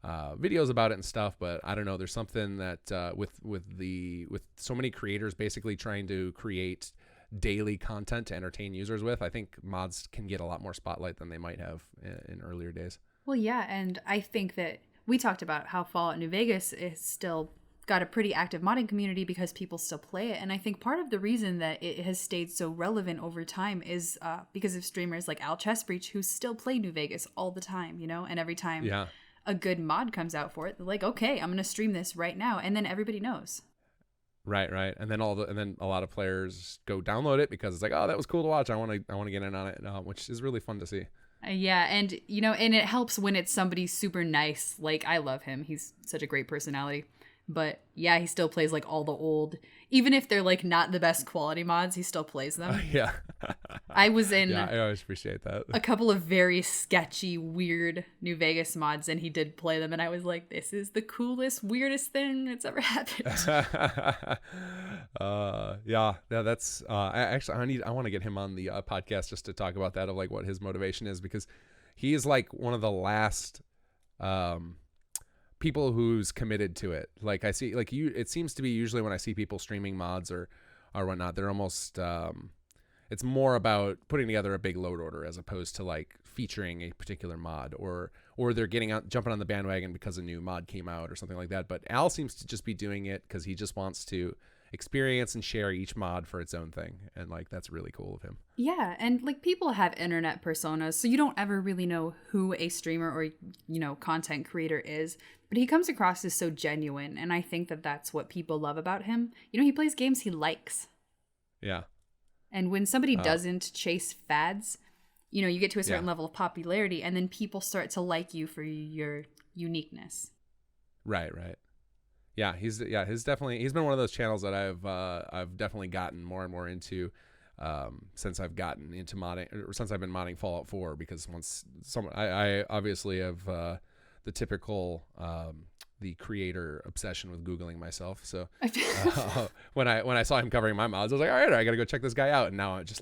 videos about it and stuff, but I don't know, there's something that with so many creators basically trying to create daily content to entertain users with, I think mods can get a lot more spotlight than they might have in earlier days. Well, yeah, and I think that we talked about how Fallout New Vegas is still got a pretty active modding community because people still play it. And I think part of the reason that it has stayed so relevant over time is because of streamers like Al Chessbreach, who still play New Vegas all the time, and every time a good mod comes out for it, they're like, okay, I'm going to stream this right now. And then everybody knows. Right. And then a lot of players go download it because it's like, oh, that was cool to watch. I want to get in on it, which is really fun to see. Yeah, and and it helps when it's somebody super nice. Like I love him; he's such a great personality. But yeah, he still plays like all the old, even if they're like not the best quality mods, he still plays them. Yeah. I was in. Yeah, I always appreciate that. A couple of very sketchy, weird New Vegas mods, and he did play them, and I was like, "This is the coolest, weirdest thing that's ever happened." Yeah. That's. I want to get him on the podcast just to talk about that, of like what his motivation is, because he is like one of the last people who's committed to it. Like I see, like it seems to be usually when I see people streaming mods or whatnot, they're almost it's more about putting together a big load order as opposed to like featuring a particular mod, or they're jumping on the bandwagon because a new mod came out or something like that. But Al seems to just be doing it because he just wants to experience and share each mod for its own thing. And like, that's really cool of him. Yeah, and like people have internet personas, so you don't ever really know who a streamer or, content creator is, but he comes across as so genuine, and I think that that's what people love about him. He plays games he likes. Yeah. And when somebody doesn't chase fads, you get to a certain level of popularity, and then people start to like you for your uniqueness. Right. Yeah, he's been one of those channels that I've definitely gotten more and more into since I've gotten into modding, or since I've been modding Fallout 4, because I obviously have the typical the creator obsession with Googling myself. So when I saw him covering my mods, I was like, all right, I got to go check this guy out. And now I just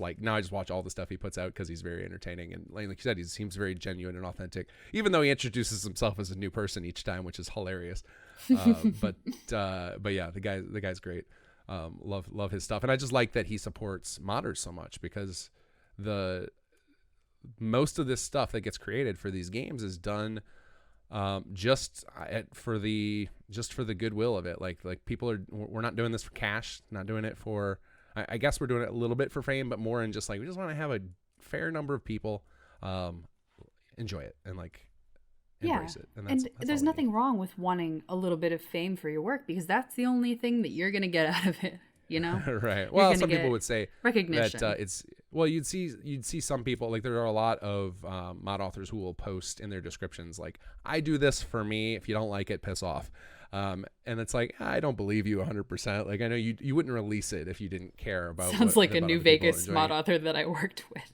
watch all the stuff he puts out because he's very entertaining. And like you said, he seems very genuine and authentic, even though he introduces himself as a new person each time, which is hilarious. But yeah, the guy's great. Love his stuff. And I just like that he supports modders so much, because most of this stuff that gets created for these games is done just for the goodwill of it. Like we're not doing this for cash, not doing it for, I guess we're doing it a little bit for fame, but more in just like, we just want to have a fair number of people enjoy it and like embrace it. And there's nothing wrong with wanting a little bit of fame for your work, because that's the only thing that you're going to get out of it. Right. Well, some people would say recognition. That you'd see some people, like there are a lot of mod authors who will post in their descriptions like, I do this for me. If you don't like it, piss off. And it's like, I don't believe you 100%. Like, I know you wouldn't release it if you didn't care about. Sounds like a New Vegas mod author that I worked with.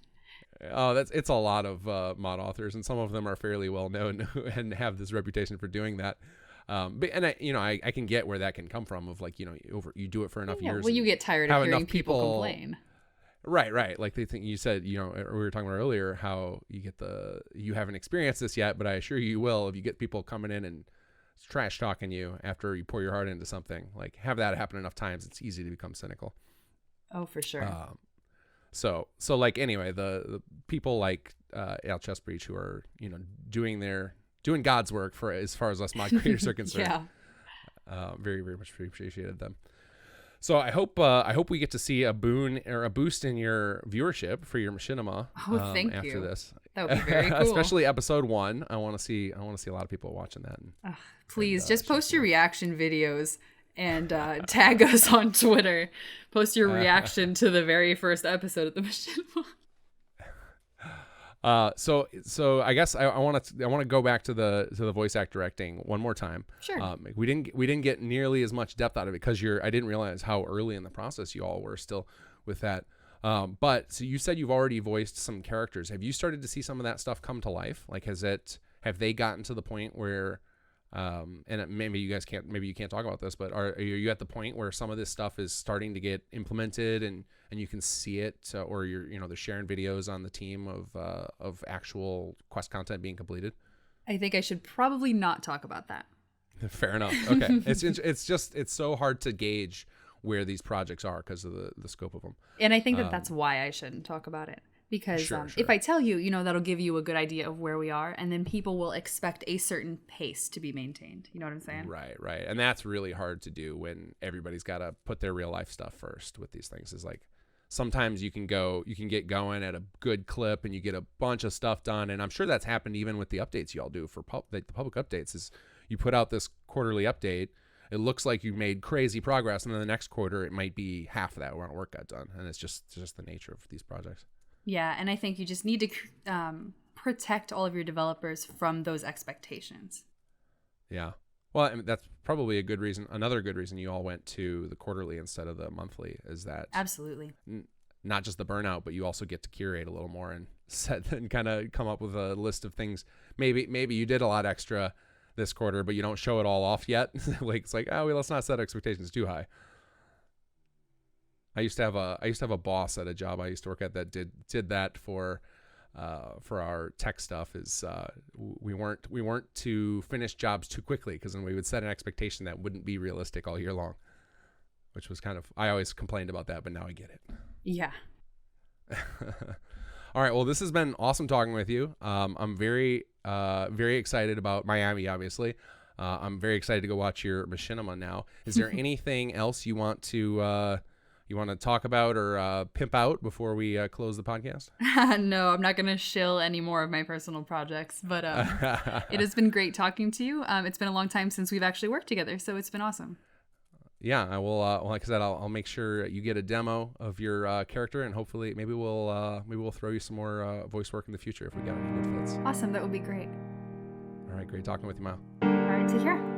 Oh, it's a lot of mod authors, and some of them are fairly well known and have this reputation for doing that. But I can get where that can come from, of like, you do it for enough years. Well, you get tired of hearing people complain. Right. Like they think, you said, we were talking about earlier how you haven't experienced this yet, but I assure you will. If you get people coming in and trash talking you after you pour your heart into something, like have that happen enough times, it's easy to become cynical. Oh, for sure. So like, anyway, the people like Al Chess Breach, who are, doing God's work for as far as us mod creators are concerned. Yeah. Very, very much appreciated them. So I hope we get to see a boost in your viewership for your Machinima. Oh, thank you. After this, that would be very cool. Especially episode 1. I want to see a lot of people watching that. Please just post your reaction videos and tag us on Twitter. Post your reaction to the very first episode of the Machinima. So I guess I want to go back to the voice act directing one more time. Sure. We didn't get nearly as much depth out of it because I didn't realize how early in the process you all were still with that. But so you said you've already voiced some characters. Have you started to see some of that stuff come to life? Like, have they gotten to the point where, and maybe you can't talk about this, but are you at the point where some of this stuff is starting to get implemented and you can see it, or they're sharing videos on the team of actual quest content being completed? I think I should probably not talk about that. Fair enough. Okay. It's so hard to gauge where these projects are because of the scope of them. And I think that's why I shouldn't talk about it. Because sure. If I tell you, that'll give you a good idea of where we are, and then people will expect a certain pace to be maintained. You know what I'm saying? Right. And that's really hard to do when everybody's got to put their real life stuff first with these things. Is like, sometimes you can get going at a good clip and you get a bunch of stuff done. And I'm sure that's happened even with the updates y'all do for the public updates. Is you put out this quarterly update, it looks like you made crazy progress, and then the next quarter it might be half of that amount of work got done. And it's just the nature of these projects. Yeah, and I think you just need to protect all of your developers from those expectations. Yeah. Well, I mean, that's probably another good reason you all went to the quarterly instead of the monthly, is that absolutely not just the burnout, but you also get to curate a little more and set and kind of come up with a list of things. Maybe you did a lot extra this quarter, but you don't show it all off yet. Like, it's like, let's not set expectations too high. I used to have a boss at a job I used to work at that did that for our tech stuff. Is we weren't to finish jobs too quickly, because then we would set an expectation that wouldn't be realistic all year long, which was I always complained about that, but now I get it. Yeah. All right. Well, this has been awesome talking with you. I'm very excited about Miami, obviously. I'm very excited to go watch your Machinima now. Is there anything else you want to talk about or pimp out before we close the podcast? No, I'm not going to shill any more of my personal projects, but it has been great talking to you. It's been a long time since we've actually worked together, so it's been awesome. Yeah, I will. Like I said, I'll make sure you get a demo of your character, and hopefully, maybe we'll throw you some more voice work in the future if we got any good fits. Awesome, that would be great. All right, great talking with you, Mya. All right, take care.